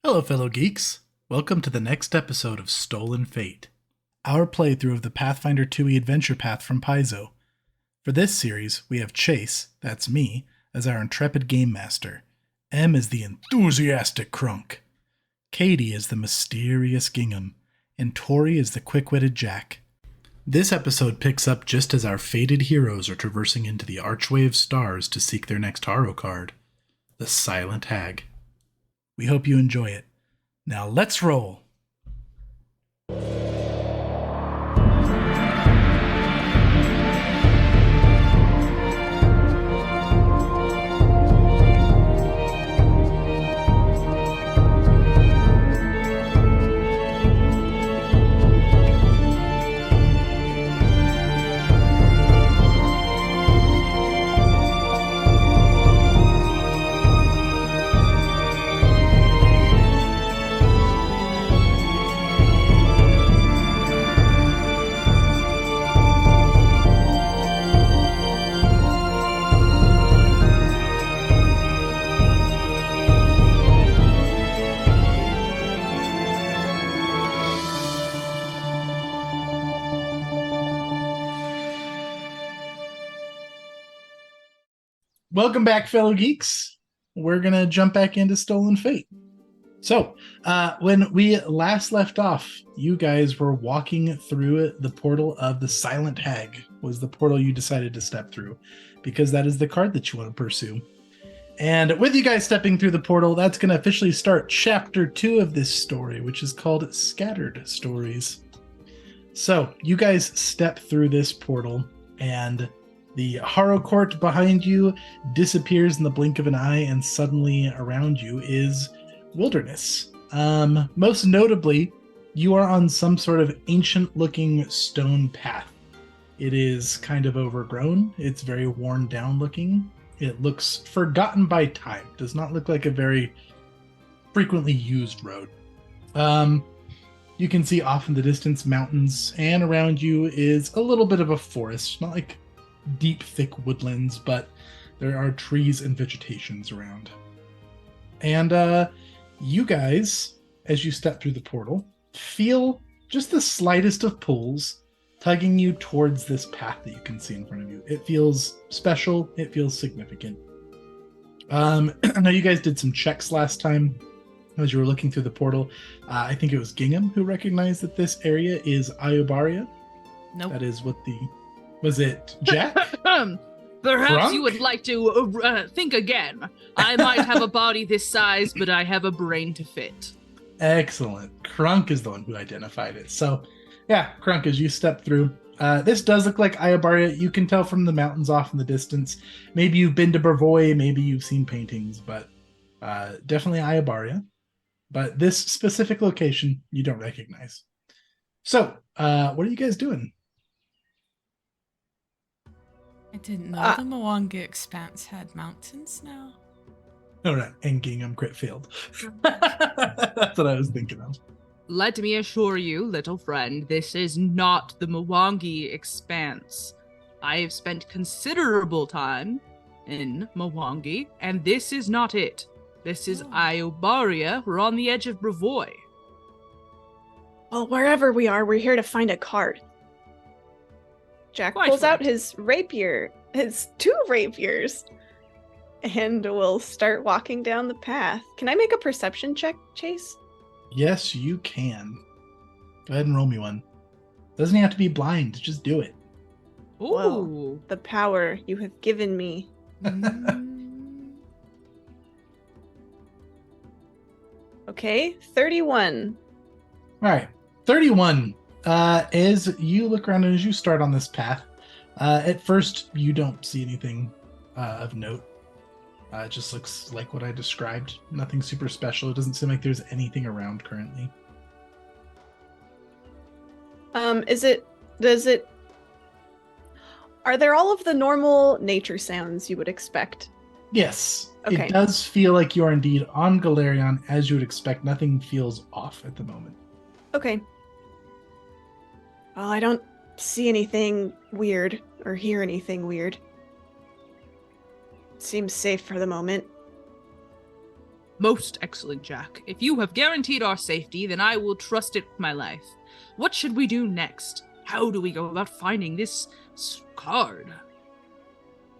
Hello, fellow geeks. Welcome to the next episode of Stolen Fate, our playthrough of the Pathfinder 2e adventure path from Paizo. For this series, we have Chase, that's me, as our intrepid game master. M is the enthusiastic Crunk. Katie is the mysterious Gingham, and Tori is the quick-witted Jack. This episode picks up just as our fated heroes are traversing into the Archway of Stars to seek their next Tarot card, the Silent Hag. We hope you enjoy it. Now let's roll! Welcome back, fellow geeks. We're going to jump back into Stolen Fate. So, when we last left off, you guys were walking through the portal of the Silent Hag, was the portal you decided to step through, because that is the card that you want to pursue. And with you guys stepping through the portal, that's going to officially start Chapter 2 of this story, which is called Scattered Stories. So, you guys step through this portal, and the Harrow Court behind you disappears in the blink of an eye, and suddenly around you is wilderness. Most notably, you are on some sort of ancient-looking stone path. It is kind of overgrown. It's very worn down looking. It looks forgotten by time. Does not look like a very frequently used road. You can see off in the distance mountains, and around you is a little bit of a forest. Not like deep, thick woodlands, but there are trees and vegetations around. And you guys, as you step through the portal, feel just the slightest of pulls tugging you towards this path that you can see in front of you. It feels special. It feels significant. I know you guys did some checks last time as you were looking through the portal. I think it was Gingham who recognized that this area is Iobaria. Nope. That is what the... Was it Jack? Perhaps Crunk? you would like to think again. I might have a body this size, but I have a brain to fit. Excellent. Crunk is the one who identified it. So, yeah, Crunk, as you step through, this does look like Iobaria. You can tell from the mountains off in the distance. Maybe you've been to Brevoy, maybe you've seen paintings, but definitely Iobaria. But this specific location, you don't recognize. So, what are you guys doing? I didn't know the Mwanga Expanse had mountains now. Oh, right. And Gingham crit failed. That's what I was thinking of. Let me assure you, little friend, this is not the Mwangi Expanse. I have spent considerable time in Mwangi, and this is not it. This is Iobaria. We're on the edge of Brevoy. Well, wherever we are, we're here to find a card. Jack Quite pulls out right. his rapier, his 2 rapiers, and will start walking down the path. Can I make a perception check, Chase? Yes, you can. Go ahead and roll me one. Doesn't have to be blind. Just do it. Ooh. Well, the power you have given me. Okay, 31. All right. 31. As you look around and as you start on this path, at first you don't see anything of note. It just looks like what I described. Nothing super special. It doesn't seem like there's anything around currently. Are there all of the normal nature sounds you would expect? Yes. Okay. It does feel like you're indeed on Galerion as you would expect. Nothing feels off at the moment. Okay. Well, I don't see anything weird or hear anything weird. Seems safe for the moment. Most excellent, Jack. If you have guaranteed our safety, then I will trust it with my life. What should we do next? How do we go about finding this card?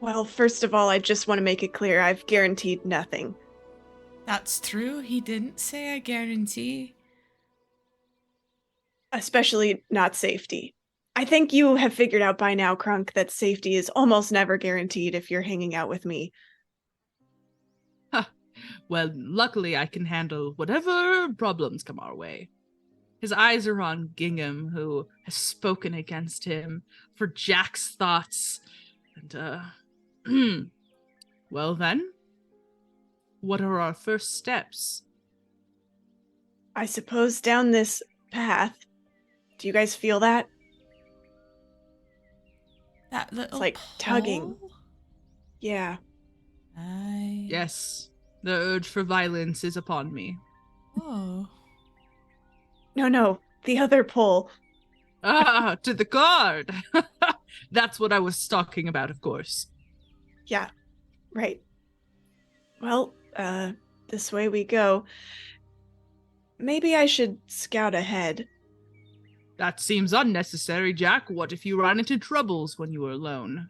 Well, first of all, I just want to make it clear I've guaranteed nothing. That's true. He didn't say I guarantee. Especially not safety. I think you have figured out by now, Crunk, that safety is almost never guaranteed if you're hanging out with me. Well, luckily I can handle whatever problems come our way. His eyes are on Gingham, who has spoken against him for Jack's thoughts. And, well then, what are our first steps? I suppose down this path. Do you guys feel that? That little It's like tugging. pole? Yeah. Yes, the urge for violence is upon me. Oh. No, the other pole. Ah, to the card! That's what I was talking about, of course. Yeah, right. Well, this way we go. Maybe I should scout ahead. That seems unnecessary, Jack. What if you ran into troubles when you were alone?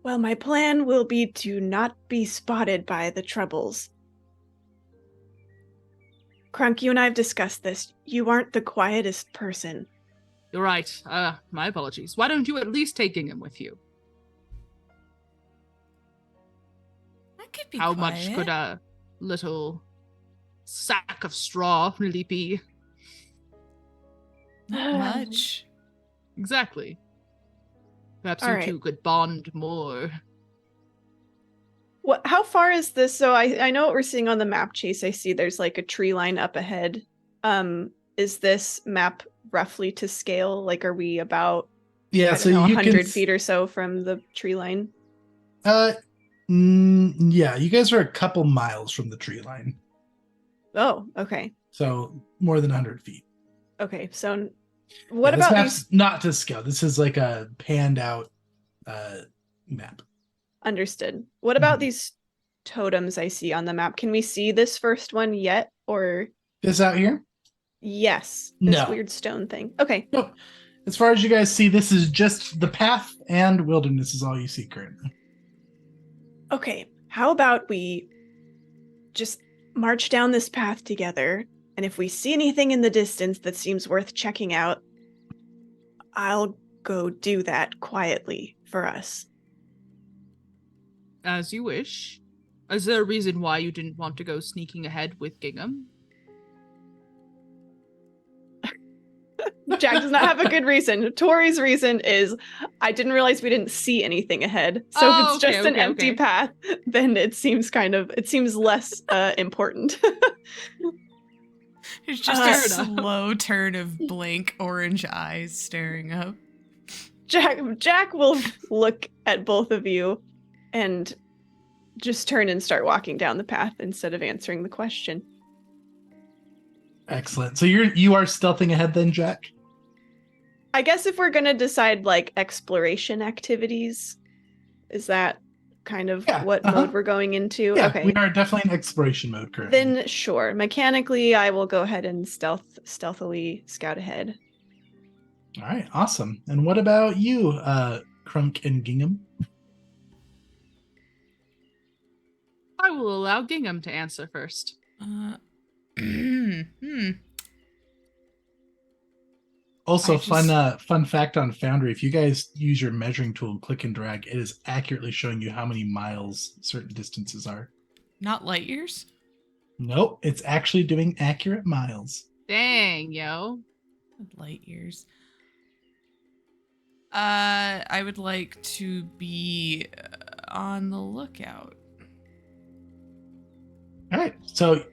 Well, my plan will be to not be spotted by the troubles. Crunk, you and I have discussed this. You aren't the quietest person. You're right. My apologies. Why don't you at least take Gingham with you? I could be How quiet. much could a little sack of straw really be? Not much. Exactly. Perhaps All you right. two could bond more. What? How far is this? So I know what we're seeing on the map, Chase. I see there's like a tree line up ahead. Is this map roughly to scale? Like, are we about Yeah, I so don't know, you 100 can feet or so from the tree line? Yeah, you guys are a couple miles from the tree line, Oh, okay. so more than 100 feet. Okay, so what This about map's these? not to scale. This is like a panned out map. Understood. What about Mhm. these totems I see on the map? Can we see this first one yet? Or This out here? yes, this No. weird stone thing. Okay. Nope. As far as you guys see, this is just the path and wilderness is all you see currently. Okay. How about we just march down this path together, and if we see anything in the distance that seems worth checking out, I'll go do that quietly for us. As you wish. Is there a reason why you didn't want to go sneaking ahead with Gingham? Jack does not have a good reason. Tori's reason is I didn't realize we didn't see anything ahead. So if it's just an empty path, then it seems less important. There's just Fair a enough. slow turn of blank orange eyes staring up. Jack will look at both of you and just turn and start walking down the path instead of answering the question. Excellent. So you are stealthing ahead then, Jack? I guess if we're gonna decide like exploration activities, is that kind of what mode we're going into? Yeah, Okay. we are definitely in exploration mode currently. Then sure. Mechanically, I will go ahead and stealthily scout ahead. All right, awesome. And what about you, Crunk and Gingham? I will allow Gingham to answer first. Also, I fun fact on Foundry: if you guys use your measuring tool and click and drag, it is accurately showing you how many miles certain distances are. Not light years? Nope, it's actually doing accurate miles. Dang, yo. Light years. I would like to be on the lookout. All right, so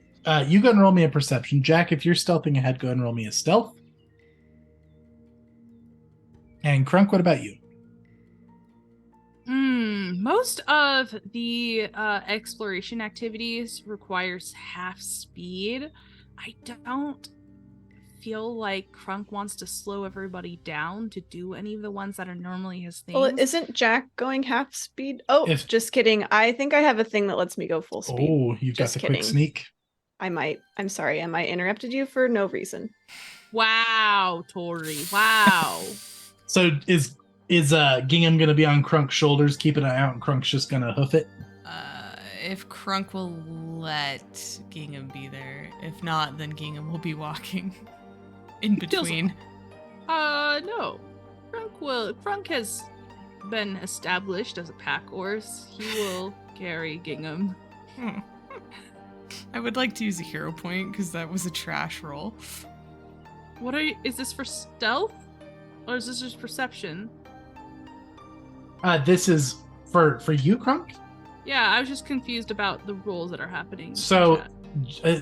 you go and roll me a perception. Jack, if you're stealthing ahead, go ahead and roll me a stealth. And Crunk, what about you? Most of the exploration activities requires half speed. I don't feel like Crunk wants to slow everybody down to do any of the ones that are normally his things. Well, isn't Jack going half speed? Oh, just kidding. I think I have a thing that lets me go full speed. Oh, you've got the quick sneak. I might. I'm sorry. I might interrupted you for no reason. Wow, Tori. Wow. So is Gingham gonna be on Crunk's shoulders, keep an eye out, and Crunk's just gonna hoof it? If Crunk will let Gingham be there. If not, then Gingham will be walking in between. No. Crunk has been established as a pack horse. He will carry Gingham. I would like to use a hero point because that was a trash roll. Is this for stealth? Or is this just perception? This is for you, Crunk? Yeah, I was just confused about the rolls that are happening. So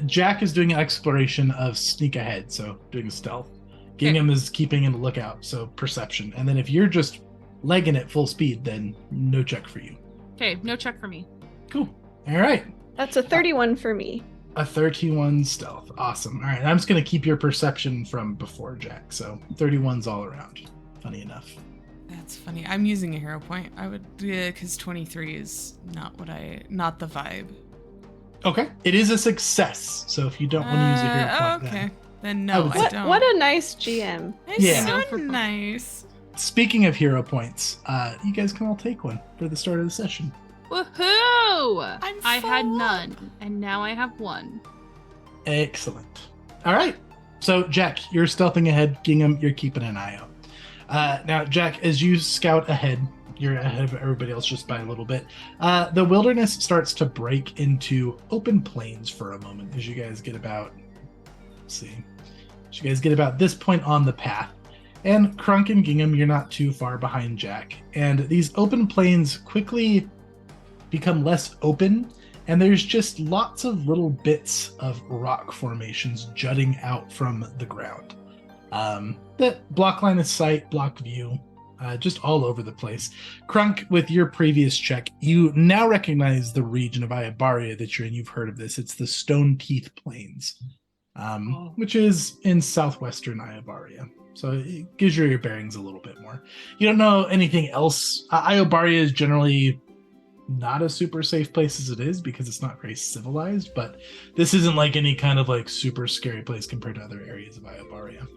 Jack is doing an exploration of sneak ahead, so doing stealth. Gingham is keeping a lookout, so perception. And then if you're just legging it full speed, then no check for you. Okay, no check for me. Cool. All right. That's a 31 for me. A 31 stealth. Awesome. All right. I'm just going to keep your perception from before, Jack. So 31's all around. Funny enough. That's funny. I'm using a hero point. I would, because 23 is not the vibe. Okay. It is a success. So if you don't want to use a hero point, okay. Then no, I don't. What a nice GM. It's so nice. Speaking of hero points, you guys can all take one for the start of the session. Woohoo! I had full. none, and now I have one. Excellent. All right. So, Jack, you're stealthing ahead. Gingham, you're keeping an eye out. Now, Jack, as you scout ahead, you're ahead of everybody else just by a little bit. The wilderness starts to break into open plains for a moment as you guys get about, this point on the path. And Crunk and Gingham, you're not too far behind Jack. And these open plains quickly become less open, and there's just lots of little bits of rock formations jutting out from the ground. That block line of sight, block view, just all over the place. Crunk, with your previous check, you now recognize the region of Iabaria that you're in. You've heard of this. It's the Stone Teeth Plains, which is in southwestern Iabaria. So it gives you your bearings a little bit more. You don't know anything else. Iabaria is generally not a super safe place as it is because it's not very civilized, but this isn't like any kind of like super scary place compared to other areas of Iabaria.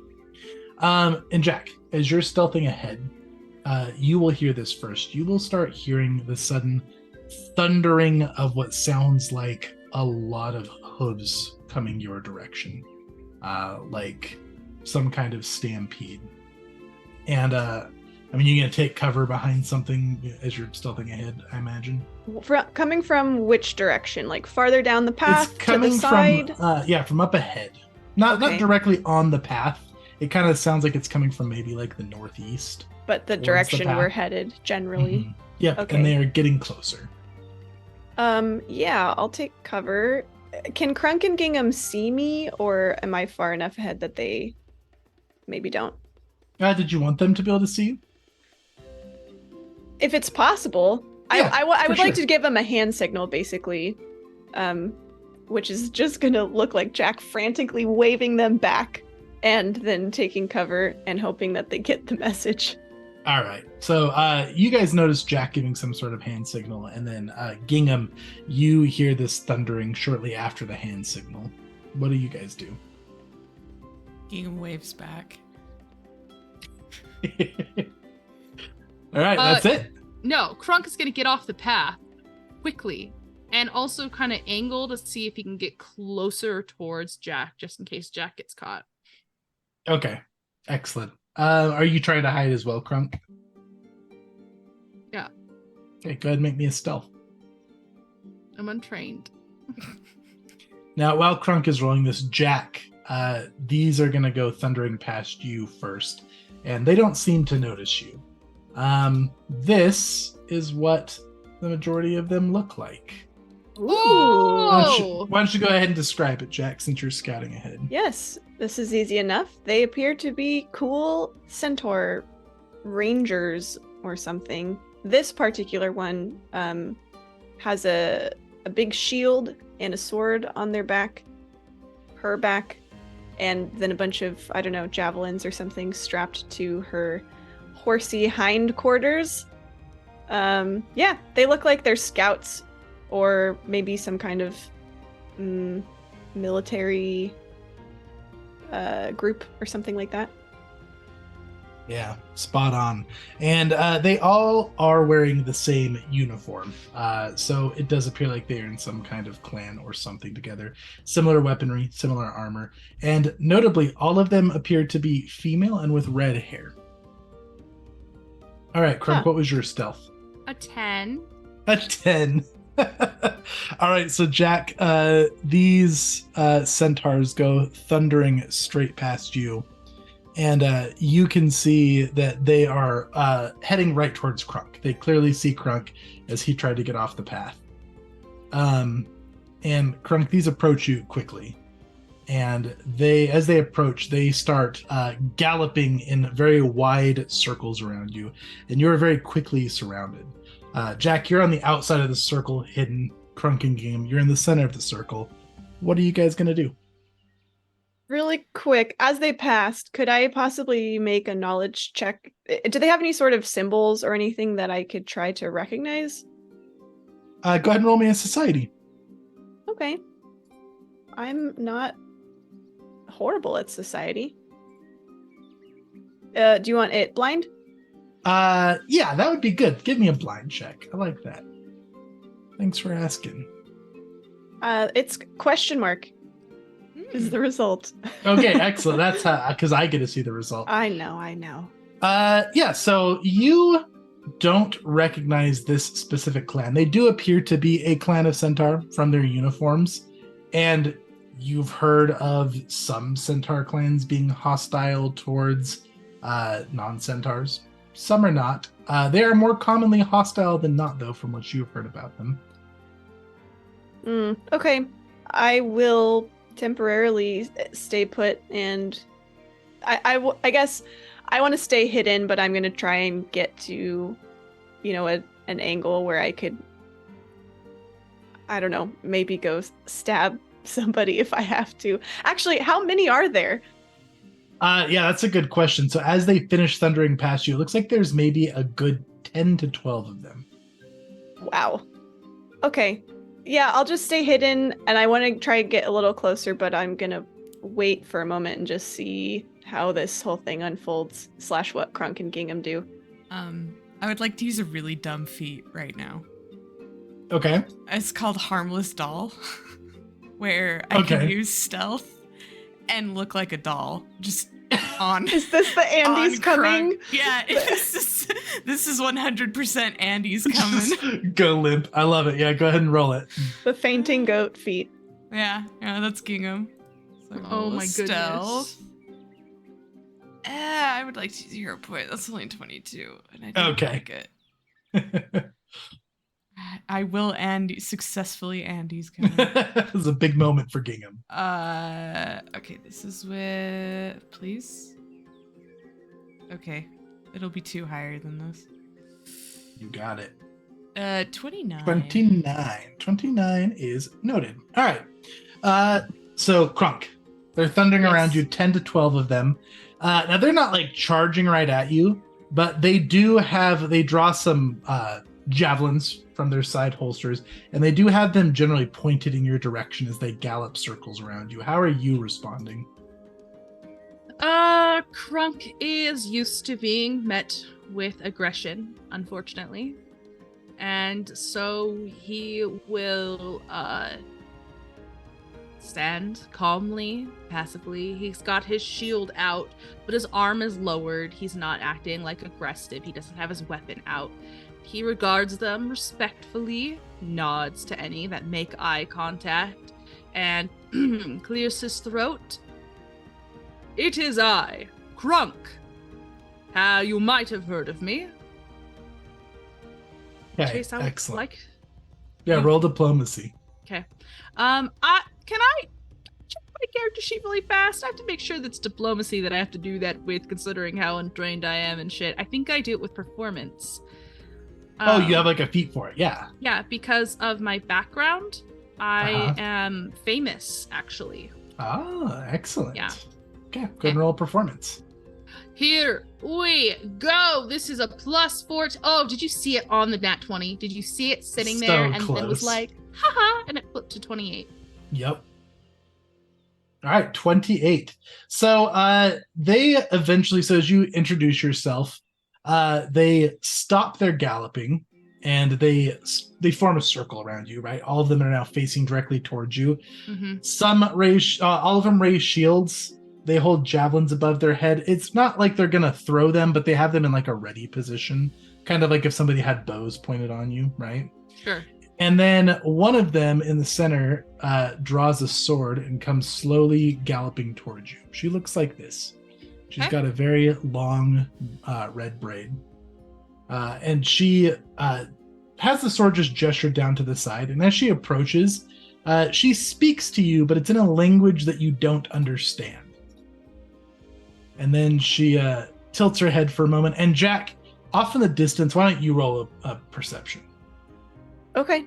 And Jack, as you're stealthing ahead, you will hear this first. You will start hearing the sudden thundering of what sounds like a lot of hooves coming your direction, like some kind of stampede. And you're going to take cover behind something as you're stealthing ahead, I imagine. Coming from which direction? Like farther down the path, it's coming to the side? From up ahead. Not directly on the path. It kind of sounds like it's coming from maybe like the northeast. But the direction we're headed, generally. Mm-hmm. Yep, okay. And they are getting closer. Yeah, I'll take cover. Can Crunk and Gingham see me, or am I far enough ahead that they maybe don't? Did you want them to be able to see you? If it's possible. Yeah, I would like to give them a hand signal, basically. Which is just going to look like Jack frantically waving them back and then taking cover and hoping that they get the message. All right. So you guys notice Jack giving some sort of hand signal, and then Gingham, you hear this thundering shortly after the hand signal. What do you guys do? Gingham waves back. All right, that's it. No, Crunk is going to get off the path quickly and also kind of angle to see if he can get closer towards Jack, just in case Jack gets caught. Okay, excellent. Are you trying to hide as well, Crunk? Yeah. Okay, go ahead and make me a stealth. I'm untrained. Now, while Crunk is rolling this, Jack, these are going to go thundering past you first, and they don't seem to notice you. This is what the majority of them look like. Ooh. Oh! Why don't you go ahead and describe it, Jack, since you're scouting ahead? Yes, this is easy enough. They appear to be cool centaur rangers or something. This particular one has a big shield and a sword on their back, her back, and then a bunch of, I don't know, javelins or something strapped to her horsey hindquarters. Yeah, they look like they're scouts or maybe some kind of military group or something like that. Yeah, spot on. And they all are wearing the same uniform. So it does appear like they're in some kind of clan or something together. Similar weaponry, similar armor. And notably, all of them appear to be female and with red hair. All right, Crunk, What was your stealth? A 10. A 10. All right, so Jack, these centaurs go thundering straight past you. And you can see that they are heading right towards Crunk. They clearly see Crunk as he tried to get off the path. And Crunk, these approach you quickly. And as they approach, they start galloping in very wide circles around you. And you're very quickly surrounded. Jack, you're on the outside of the circle, hidden. Crunk and Gingham, you're in the center of the circle. What are you guys going to do? Really quick, as they passed, could I possibly make a knowledge check? Do they have any sort of symbols or anything that I could try to recognize? Go ahead and roll me a society. Okay. I'm not horrible at society. Do you want it blind? Yeah, that would be good. Give me a blind check. I like that. Thanks for asking. It's question mark. Is the result. Okay, excellent. That's because I get to see the result. I know. Yeah, so you don't recognize this specific clan. They do appear to be a clan of centaur from their uniforms, and you've heard of some centaur clans being hostile towards non-centaurs. Some are not. They are more commonly hostile than not, though, from what you've heard about them. Okay. I will temporarily stay put, and I guess I want to stay hidden, but I'm going to try and get to, an angle where I could, I don't know, maybe go stab somebody if I have to. Actually, how many are there? Yeah, that's a good question. So as they finish thundering past you, it looks like there's maybe a good 10 to 12 of them. Wow. Okay. Yeah, I'll just stay hidden, and I want to try and get a little closer, but I'm going to wait for a moment and just see how this whole thing unfolds, / what Crunk and Gingham do. I would like to use a really dumb feat right now. Okay. It's called Harmless Doll, where I can use stealth and look like a doll. Just on. Is this the Andy's coming? Crunk. Yeah, this is 100% Andy's coming. Go limp. I love it. Yeah, go ahead and roll it. The fainting goat feat. Yeah, that's Gingham. So Oh my stealth. Goodness. I would like to use 0 point. That's only 22, and I don't like it. I will successfully Andy's coming. It was a big moment for Gingham. Okay, this is with, please. Okay, it'll be 2 higher than this. You got it. 29. 29 is noted. All right. So Crunk, they're thundering around you, 10 to 12 of them. Now they're not like charging right at you, but they draw some javelins from their side holsters, and they do have them generally pointed in your direction as they gallop circles around you. How are you responding? Crunk is used to being met with aggression, unfortunately. And so he will stand calmly, passively. He's got his shield out, but his arm is lowered. He's not acting like aggressive. He doesn't have his weapon out. He regards them respectfully, nods to any that make eye contact, and clears his throat. It is I, Crunk. You might have heard of me. Okay, excellent. Yeah, roll diplomacy. Okay. Can I check my character sheet really fast? I have to make sure that's diplomacy that I have to do that with, considering how untrained I am and shit. I think I do it with performance. You have like a feat for it, yeah. Yeah, because of my background, I am famous, actually. Ah, excellent. Yeah. Okay, go ahead and roll performance. Here we go. This is a +4. Oh, did you see it on the nat 20? Did you see it sitting there and then was close. like, haha, and it flipped to 28. Yep. All right, 28. So they eventually, so as you introduce yourself, they stop their galloping and they form a circle around you, right? All of them are now facing directly towards you. Mm-hmm. All of them raise shields. They hold javelins above their head. It's not like they're gonna throw them, but they have them in like a ready position, kind of like if somebody had bows pointed on you, right? Sure. And then one of them in the center draws a sword and comes slowly galloping towards you. She looks like this. She's Okay. got a very long red braid. And she has the sword just gestured down to the side. And as she approaches, she speaks to you, but it's in a language that you don't understand. And then she tilts her head for a moment. And Jack, off in the distance, why don't you roll a perception? Okay.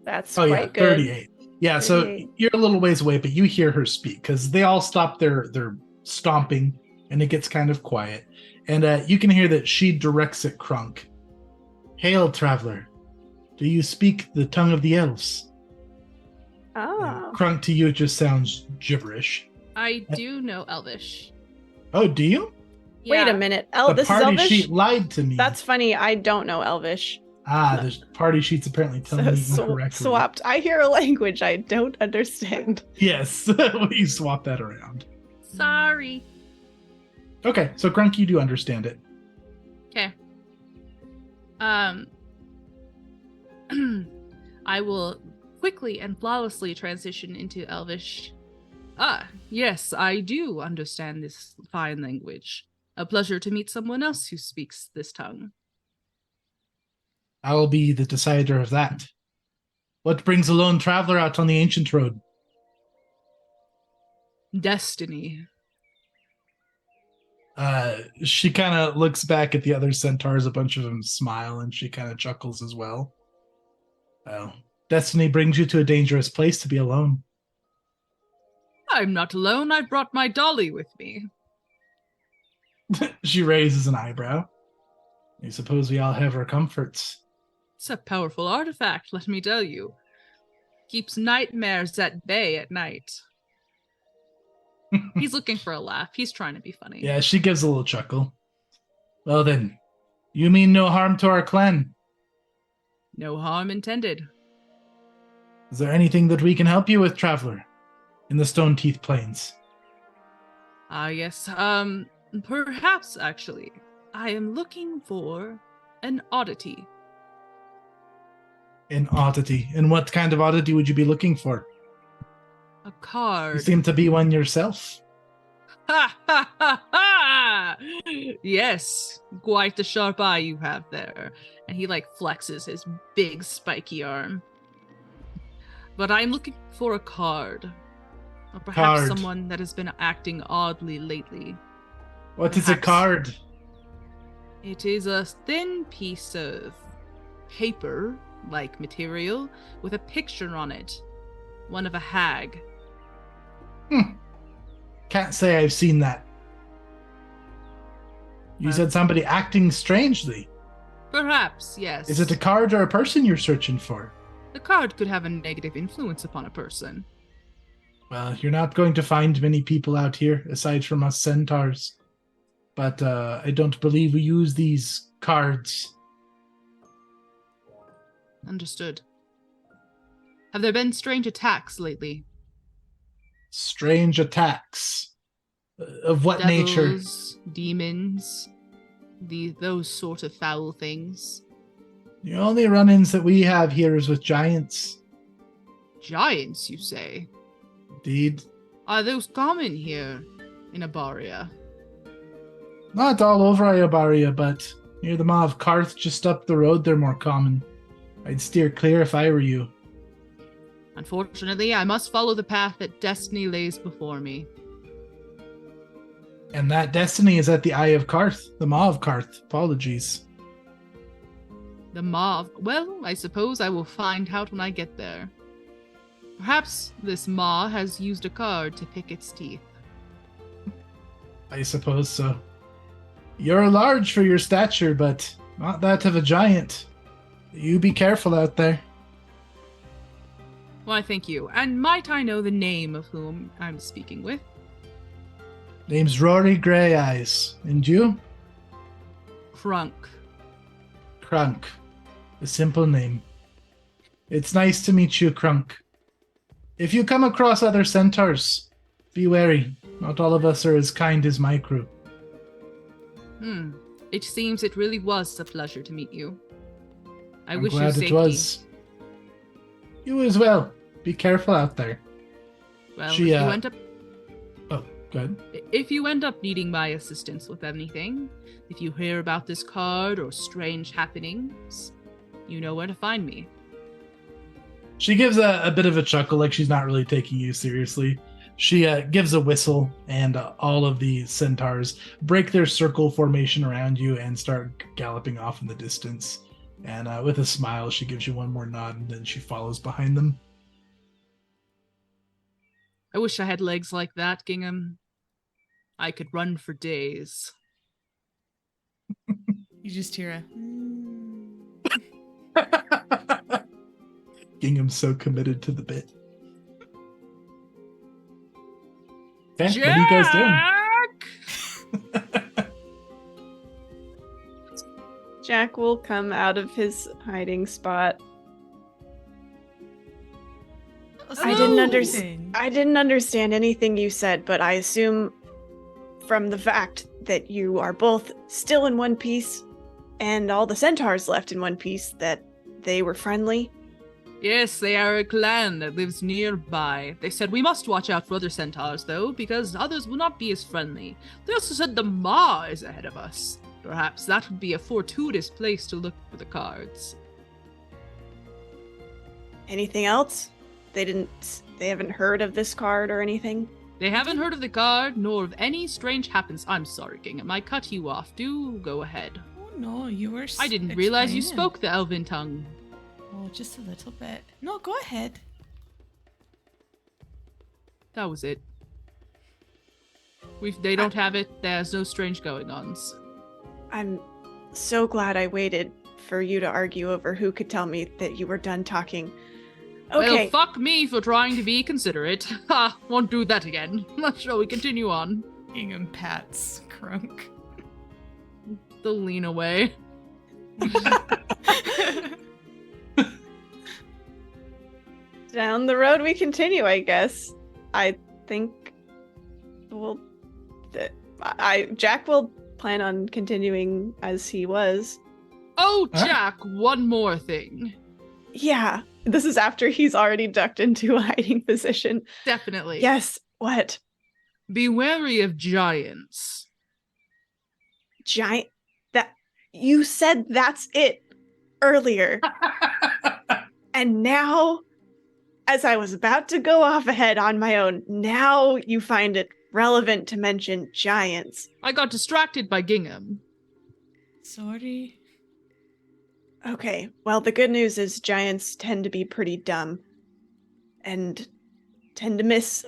That's quite good. 38. Yeah, 38. so you're a little ways away, but you hear her speak because they all stop their stomping and it gets kind of quiet. And you can hear that she directs at Krunk. Hail, traveler. Do you speak the tongue of the elves? Oh. Krunk, to you, it just sounds gibberish. I do know Elvish. Oh, do you? Wait Yeah. a minute. The This is party Elvish? sheet lied to me. That's funny. I don't know Elvish. The party sheet's apparently telling me incorrectly. Swapped. I hear a language I don't understand. Yes, you swap that around. Sorry. Okay, so Krunk, you do understand it. Okay. I will quickly and flawlessly transition into Elvish. Ah, yes, I do understand this fine language. A pleasure to meet someone else who speaks this tongue. I will be the decider of that. What brings a lone traveler out on the ancient road? Destiny. She kind of looks back at the other centaurs, a bunch of them smile, and she kind of chuckles as well. Well, destiny brings you to a dangerous place to be alone. I'm not alone. I brought my dolly with me. She raises an eyebrow. I suppose we all have our comforts. It's a powerful artifact, let me tell you. Keeps nightmares at bay at night. He's looking for a laugh. He's trying to be funny. Yeah, she gives a little chuckle. Well then, you mean no harm to our clan? No harm intended. Is there anything that we can help you with, traveler? In the Stone Teeth Plains? Yes, perhaps actually. I am looking for an oddity. An oddity. And what kind of oddity would you be looking for? A card. You seem to be one yourself. Ha ha ha ha! Yes, quite the sharp eye you have there. And he like flexes his big spiky arm. But I'm looking for a card. Or perhaps someone that has been acting oddly lately. What is a card? It is a thin piece of paper-like material with a picture on it. One of a hag. Can't say I've seen that. You said somebody acting strangely. Perhaps, yes. Is it a card or a person you're searching for? The card could have a negative influence upon a person. Well, you're not going to find many people out here, aside from us centaurs. But I don't believe we use these cards. Understood. Have there been strange attacks lately? Strange attacks? Of what nature? Devils, demons, those sort of foul things. The only run-ins that we have here is with giants. Giants, you say? Indeed. Are those common here in Abaria? Not all over Iobaria, but near the Maw of Karth, just up the road, they're more common. I'd steer clear if I were you. Unfortunately, I must follow the path that destiny lays before me. And that destiny is at the Eye of Karth, the Maw of Karth. Apologies. The Maw. Well, I suppose I will find out when I get there. Perhaps this Maw has used a card to pick its teeth. I suppose so. You're large for your stature, but not that of a giant. You be careful out there. Why, thank you. And might I know the name of whom I'm speaking with? Name's Rory Grey Eyes. And you? Crunk. Crunk. A simple name. It's nice to meet you, Crunk. If you come across other centaurs, be wary. Not all of us are as kind as my crew. It seems it really was a pleasure to meet you. I I'm wish you glad safety. it was. You as well. Be careful out there. Well, She, if you end up Oh, good. if you end up needing my assistance with anything, if you hear about this card or strange happenings, you know where to find me. She gives a bit of a chuckle, like she's not really taking you seriously. She gives a whistle, and all of the centaurs break their circle formation around you and start galloping off in the distance. And with a smile, she gives you one more nod, and then she follows behind them. I wish I had legs like that, Gingham. I could run for days. You just hear Gingham's so committed to the bit. Okay, what are you guys doing? Jack will come out of his hiding spot. I didn't understand anything you said, but I assume from the fact that you are both still in one piece and all the centaurs left in one piece that they were friendly. Yes, they are a clan that lives nearby. They said we must watch out for other centaurs, though, because others will not be as friendly. They also said the Maw is ahead of us. Perhaps that would be a fortuitous place to look for the cards. Anything else? They haven't heard of this card or anything? They haven't heard of the card, nor of any strange happens. I'm sorry, Gingham. I cut you off. Do go ahead. Oh no, you were I didn't realize you explaining. spoke the elven tongue. Oh, just a little bit. No, go ahead. That was it. They don't have it. There's no strange going-ons. I'm so glad I waited for you to argue over who could tell me that you were done talking. Okay. Well, fuck me for trying to be considerate. Ha! Won't do that again. Shall we continue on? Gingham pats Crunk. They'll lean away. Down the road we continue, I guess. I think Jack will plan on continuing as he was. Oh, Huh? Jack, one more thing. Yeah, this is after he's already ducked into a hiding position. Definitely. Yes, what? Be wary of giants. Giant? That you said that's it earlier. And now, as I was about to go off ahead on my own, now you find it relevant to mention giants. I got distracted by Gingham. Sorry. Okay, well, the good news is giants tend to be pretty dumb and tend to miss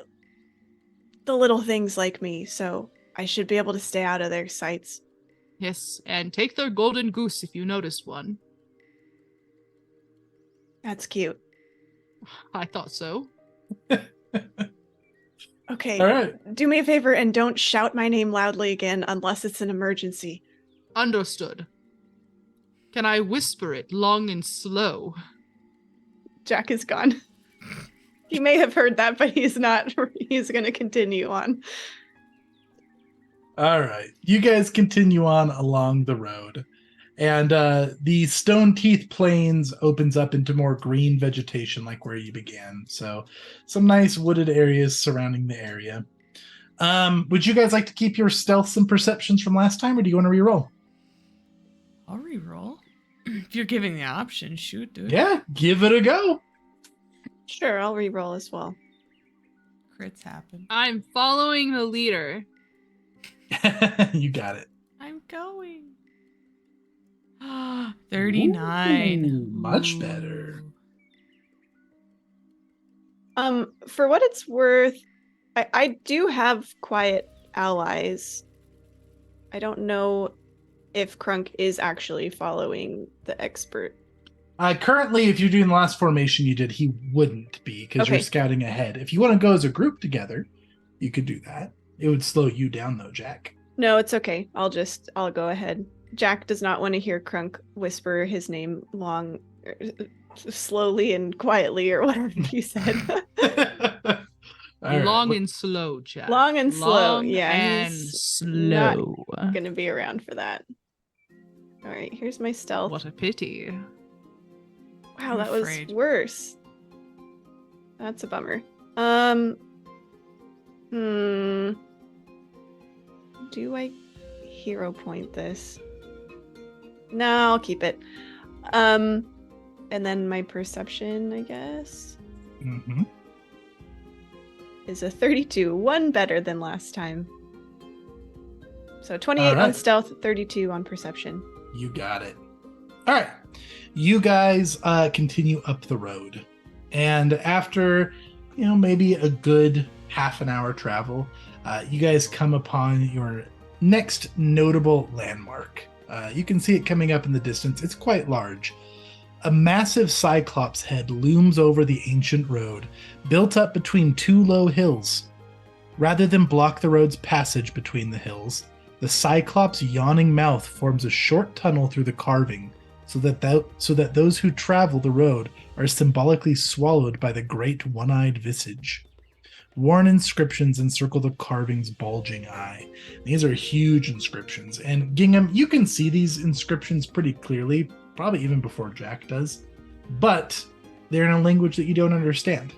the little things like me, so I should be able to stay out of their sights. Yes, and take their golden goose if you notice one. That's cute. I thought so. Okay, All right. do me a favor and don't shout my name loudly again unless it's an emergency. Understood. Can I whisper it long and slow? Jack is gone. He may have heard that, but he's not. He's going to continue on. All right. You guys continue on along the road. And the Stone Teeth Plains opens up into more green vegetation like where you began. So some nice wooded areas surrounding the area. Would you guys like to keep your stealths and perceptions from last time, or do you want to reroll? I'll reroll. If you're giving the option, shoot, dude. Yeah, give it a go. Sure, I'll re-roll as well. Crits happen. I'm following the leader. You got it. I'm going. 39. Ooh, much better. For what it's worth, I do have quiet allies. I don't know if Krunk is actually following the expert. Currently, if you're doing the last formation you did, he wouldn't be because you're Okay. scouting ahead. If you want to go as a group together, you could do that. It would slow you down though, Jack. No, it's okay. I'll go ahead. Jack does not want to hear Krunk whisper his name slowly and quietly, or whatever you said. All Long right. and slow, Jack. Long and slow. Long Yeah, and he's slow. gonna be around for that. All right, here's my stealth. What a pity. Wow, I'm that afraid. was worse. That's a bummer. Do I hero point this? No, I'll keep it. And then my perception, I guess, Mm-hmm. is a 32, one better than last time. So 28 on Alright. stealth, 32 on perception. You got it. All right. You guys continue up the road. And after, maybe a good half an hour travel, you guys come upon your next notable landmark. You can see it coming up in the distance. It's quite large. A massive cyclops head looms over the ancient road, built up between two low hills. Rather than block the road's passage between the hills, the cyclops' yawning mouth forms a short tunnel through the carving, so that those who travel the road are symbolically swallowed by the great one-eyed visage. Worn inscriptions encircle the carving's bulging eye. These are huge inscriptions, and Gingham, you can see these inscriptions pretty clearly, probably even before Jack does, but they're in a language that you don't understand.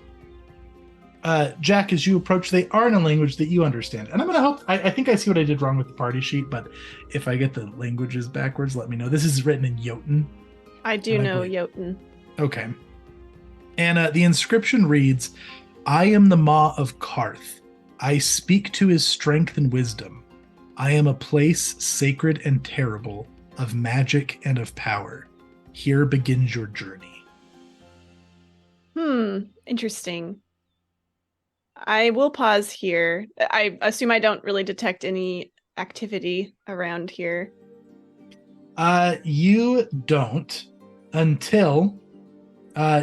Jack, as you approach, they are in a language that you understand. And I'm going to help. I think I see what I did wrong with the party sheet, but if I get the languages backwards, let me know. This is written in Jotun. I do And I know believe- Jotun. Okay. And the inscription reads, I am the Maw of Karth. I speak to his strength and wisdom. I am a place sacred and terrible, of magic and of power. Here begins your journey. Interesting. I will pause here. I assume I don't really detect any activity around here. You don't until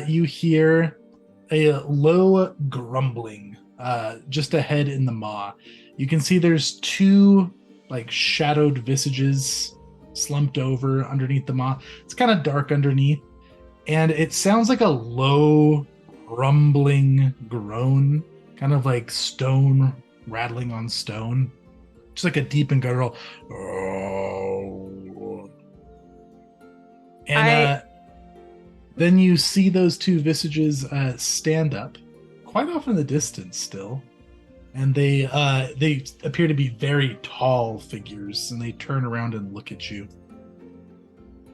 you hear a low grumbling just ahead in the maw. You can see there's two shadowed visages slumped over underneath the maw. It's kind of dark underneath, and it sounds like a low rumbling groan, kind of like stone rattling on stone, just like a deep and guttural. And then you see those two visages stand up, quite off in the distance still, and they appear to be very tall figures, and they turn around and look at you.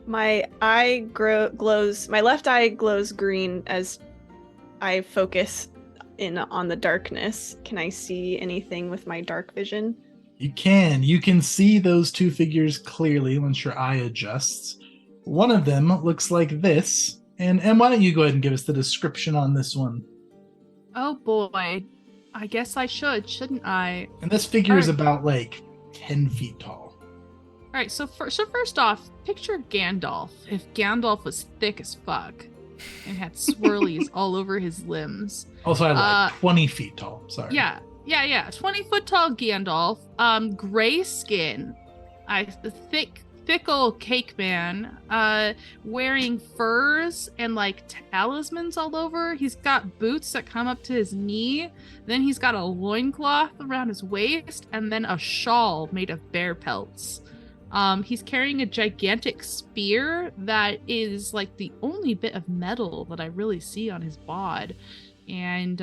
My eye glows. My left eye glows green as I focus in on the darkness. Can I see anything with my dark vision? You can see those two figures clearly once your eye adjusts. One of them looks like this, and why don't you go ahead and give us the description on this one? Oh boy. I guess I shouldn't I? And this figure is Alright. about 10 feet tall. All right, so first off, picture Gandalf. If Gandalf was thick as fuck and had swirlies all over his limbs. Also, I lied. 20 feet tall. Sorry. Yeah. 20-foot tall Gandalf. Gray skin. Thick, fickle cake man. Wearing furs and talismans all over. He's got boots that come up to his knee. Then he's got a loincloth around his waist, and then a shawl made of bear pelts. He's carrying a gigantic spear that is the only bit of metal that I really see on his bod. And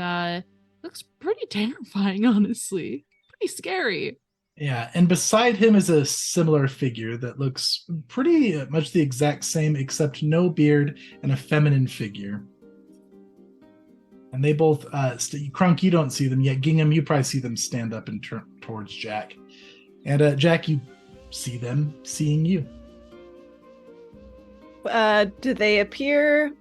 looks pretty terrifying, honestly. Pretty scary. Yeah, and beside him is a similar figure that looks pretty much the exact same, except no beard and a feminine figure. And they both, Krunk, you don't see them yet. Gingham, you probably see them stand up and turn towards Jack. And Jack, you see them seeing you. Do they appear?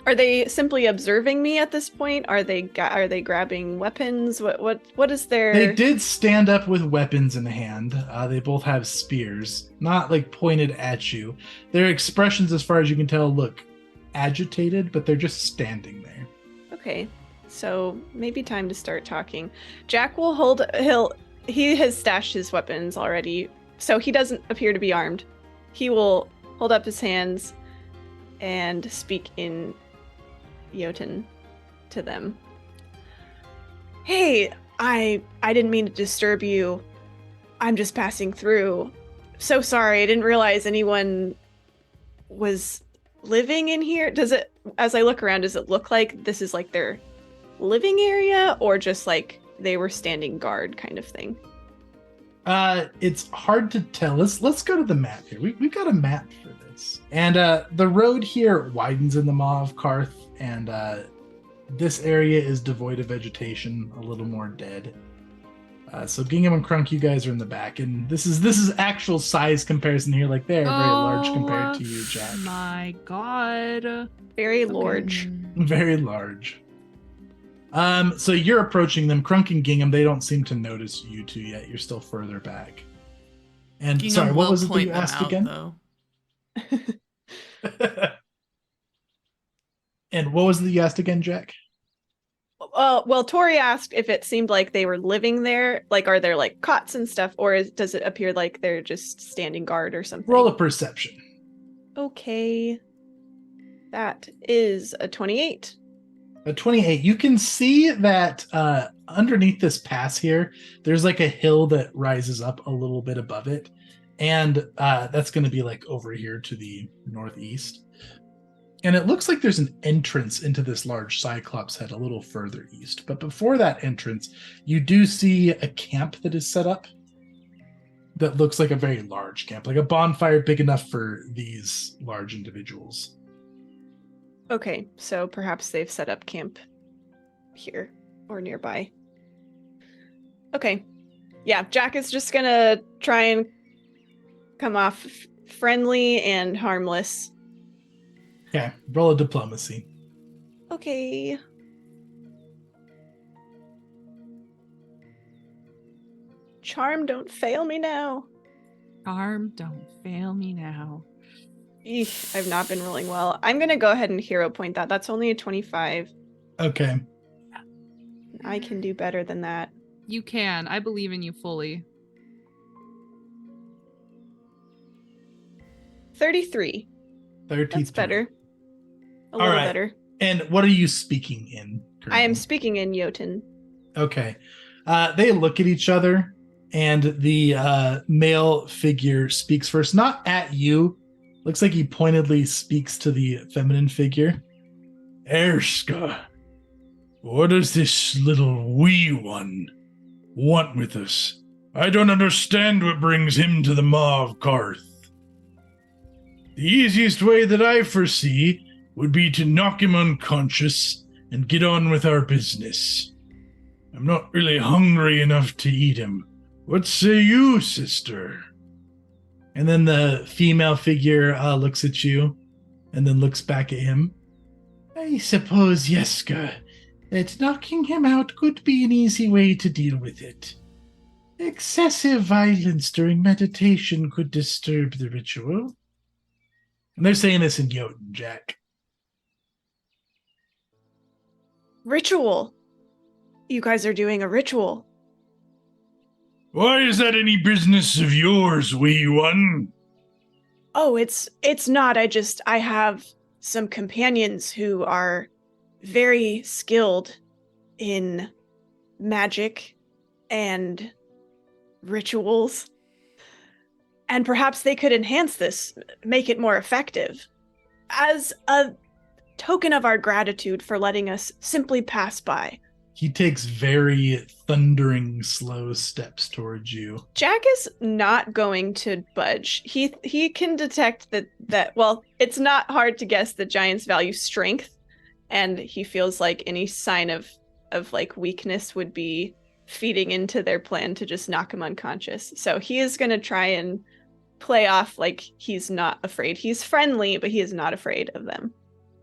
Are they simply observing me at this point? Are they grabbing weapons? What is their? They did stand up with weapons in hand. They both have spears, not like pointed at you. Their expressions, as far as you can tell, look agitated, but they're just standing there. Okay, so maybe time to start talking. Jack will hold. He has stashed his weapons already, so he doesn't appear to be armed. He will hold up his hands and speak in Jotun to them. Hey, I didn't mean to disturb you. I'm just passing through. So sorry, I didn't realize anyone was living in here. As I look around, does it look like this is like their living area, or just like they were standing guard kind of thing? It's hard to tell. Let's go to the map here. We've got a map for this. And the road here widens in the Maw of Karth, and this area is devoid of vegetation, a little more dead. So Gingham and Crunk, you guys are in the back, and this is actual size comparison here. Like they're very large compared to you, Jack. My God. Very large. Very large. So you're approaching them. Crunk and Gingham, they don't seem to notice you two yet. You're still further back. And Gingham sorry, what will was it that point you them asked out, again? though. And what was it that you asked again, Jack? Well, Tori asked if it seemed like they were living there. Like, are there like cots and stuff, or does it appear like they're just standing guard or something? Roll a perception. Okay. That is a 28. A 28. You can see that underneath this pass here, there's like a hill that rises up a little bit above it. And that's going to be like over here to the northeast. And it looks like there's an entrance into this large Cyclops head a little further east. But before that entrance, you do see a camp that is set up that looks like a very large camp, like a bonfire big enough for these large individuals. Okay, so perhaps they've set up camp here or nearby. Okay. Yeah, Jack is just gonna try and come off friendly and harmless. Okay, roll a diplomacy. Okay. Charm, don't fail me now. Charm, don't fail me now. Eesh, I've not been rolling well. I'm gonna go ahead and hero point that. That's only a 25. Okay. I can do better than that. You can. I believe in you fully. 33. 33. That's better. A All little right. better. And what are you speaking in? I am currently? speaking in Jotun. Okay. They look at each other, and the male figure speaks first, not at you. Looks like he pointedly speaks to the feminine figure. Erska, what does this little wee one want with us? I don't understand what brings him to the Maw of Karth. The easiest way that I foresee would be to knock him unconscious and get on with our business. I'm not really hungry enough to eat him. What say you, sister? And then the female figure looks at you and then looks back at him. I suppose, Yeska, that knocking him out could be an easy way to deal with it. Excessive violence during meditation could disturb the ritual. And they're saying this in Jotun, Jack. Ritual. You guys are doing a ritual. Why is that any business of yours, wee one? Oh, it's not. I have some companions who are very skilled in magic and rituals. And perhaps they could enhance this, make it more effective. As a token of our gratitude for letting us simply pass by. He takes very thundering, slow steps towards you. Jack is not going to budge. He can detect that well, it's not hard to guess that giants value strength, and he feels like any sign of like weakness would be feeding into their plan to just knock him unconscious. So he is going to try and play off like he's not afraid. He's friendly, but he is not afraid of them.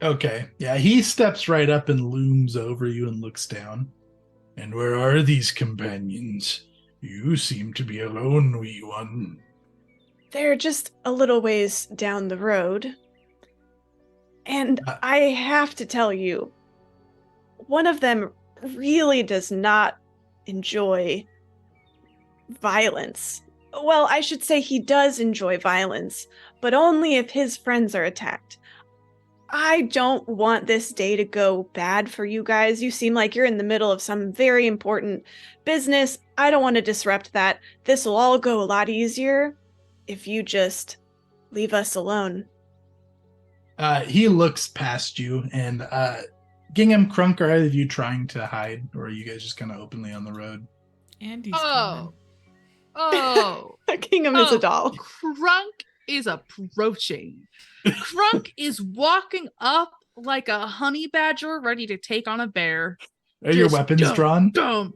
Okay. Yeah, he steps right up and looms over you and looks down. And where are these companions? You seem to be alone, wee one. They're just a little ways down the road. And I have to tell you, one of them really does not enjoy violence. Well, I should say he does enjoy violence, but only if his friends are attacked. I don't want this day to go bad for you guys. You seem like you're in the middle of some very important business. I don't want to disrupt that. This will all go a lot easier if you just leave us alone. He looks past you, and Gingham, Crunk, are either of you trying to hide, or are you guys just kind of openly on the road? Andy's Oh. Gingham is a doll. Crunk is approaching. Crunk is walking up like a honey badger ready to take on a bear. Are your weapons drawn? Dumb.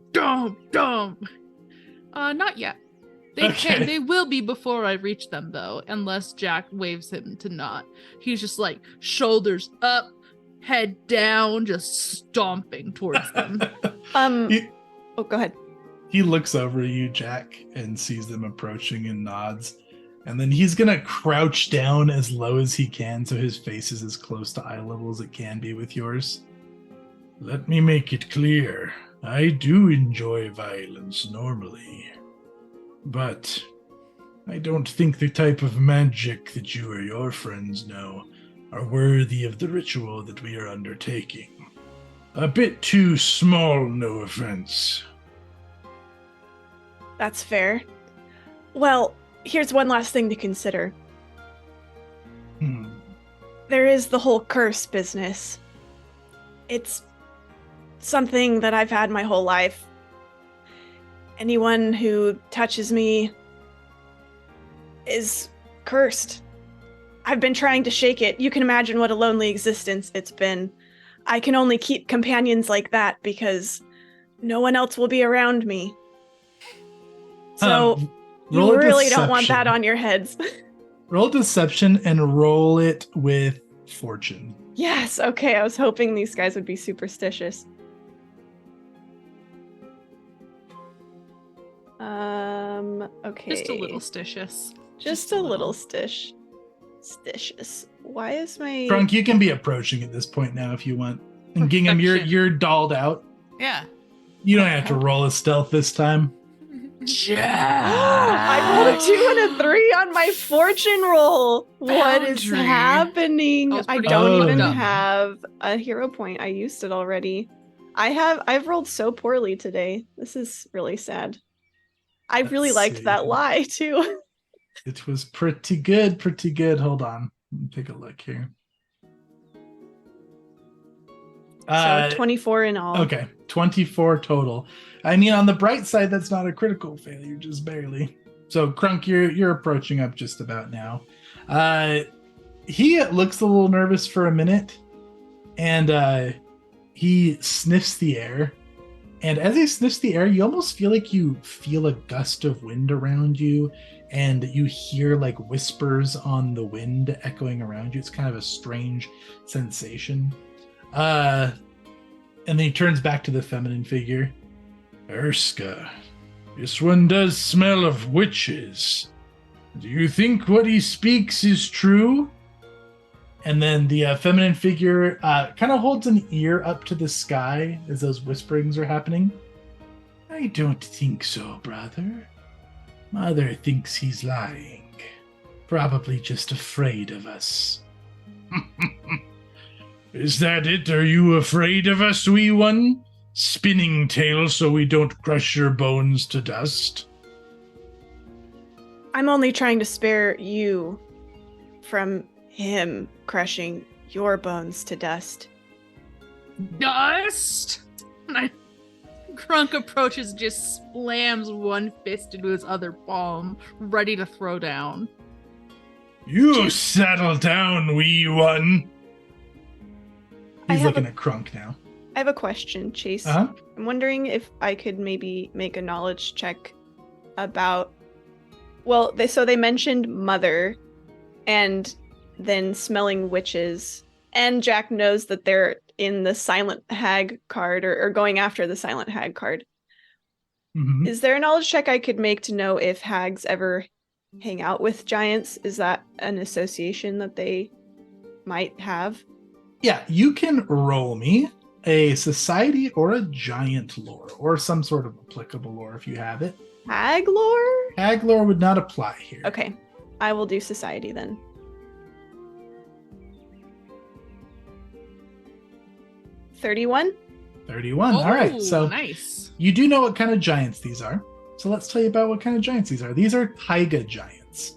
Not yet. They Okay. They will be before I reach them, though, unless Jack waves him to not. He's just like shoulders up, head down, just stomping towards them. Oh, go ahead. He looks over at you, Jack, and sees them approaching and nods. And then he's going to crouch down as low as he can so his face is as close to eye level as it can be with yours. Let me make it clear. I do enjoy violence normally. But I don't think the type of magic that you or your friends know are worthy of the ritual that we are undertaking. A bit too small, no offense. That's fair. Well, here's one last thing to consider. There is the whole curse business. It's something that I've had my whole life. Anyone who touches me is cursed. I've been trying to shake it. You can imagine what a lonely existence it's been. I can only keep companions like that because no one else will be around me. So you really don't want that on your heads. Roll deception and roll it with fortune. Yes, okay. I was hoping these guys would be superstitious. Okay. Just a little stitious. Just a little stitious. Why is my Crunk, you can be approaching at this point now if you want. And Gingham, Perfection. you're dolled out. Yeah. You don't have to roll a stealth this time. I rolled a 2 and a 3 on my fortune roll. What is Boundary. happening? That was I pretty don't even dumb. have a hero point. I used it already. I've rolled so poorly today. This is really sad. I really Let's liked see. that lie too. It was pretty good. Hold on. Let me take a look here. So 24 in all. Okay, 24 total. I mean, on the bright side, that's not a critical failure, just barely. So, Crunk, you're approaching up just about now. He looks a little nervous for a minute, and he sniffs the air. And as he sniffs the air, you almost feel like you feel a gust of wind around you, and you hear like whispers on the wind echoing around you. It's kind of a strange sensation. And then he turns back to the feminine figure. Erska, this one does smell of witches. Do you think what he speaks is true? And then the feminine figure kind of holds an ear up to the sky as those whisperings are happening. I don't think so, brother. Mother thinks he's lying. Probably just afraid of us. Is that it? Are you afraid of us, wee one? Spinning tail so we don't crush your bones to dust? I'm only trying to spare you from him crushing your bones to dust. Dust! Crunk approaches and just slams one fist into his other palm, ready to throw down. You settle down, wee one. I He's have looking at Crunk now. I have a question, Chase. Uh-huh. I'm wondering if I could maybe make a knowledge check about. Well, they mentioned mother, and then smelling witches, and Jack knows that they're in the Silent Hag card, or going after the Silent Hag card. Mm-hmm. Is there a knowledge check I could make to know if hags ever hang out with giants? Is that an association that they might have? Yeah, you can roll me a society or a giant lore, or some sort of applicable lore if you have it. Hag lore? Hag lore would not apply here. Okay, I will do society then. 31? 31. All right, so nice. you do know what kind of giants these are. So let's tell you about what kind of giants these are. These are taiga giants.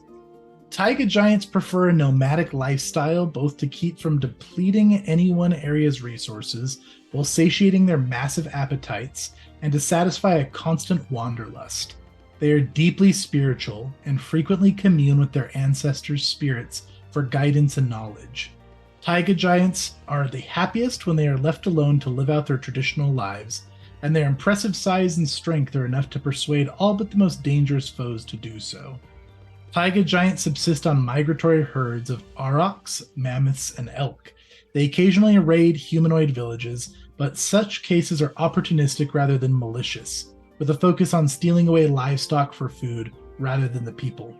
Taiga giants prefer a nomadic lifestyle, both to keep from depleting any one area's resources while satiating their massive appetites and to satisfy a constant wanderlust. They are deeply spiritual and frequently commune with their ancestors' spirits for guidance and knowledge. Taiga giants are the happiest when they are left alone to live out their traditional lives, and their impressive size and strength are enough to persuade all but the most dangerous foes to do so. Taiga giants subsist on migratory herds of aurochs, mammoths, and elk. They occasionally raid humanoid villages, but such cases are opportunistic rather than malicious, with a focus on stealing away livestock for food rather than the people.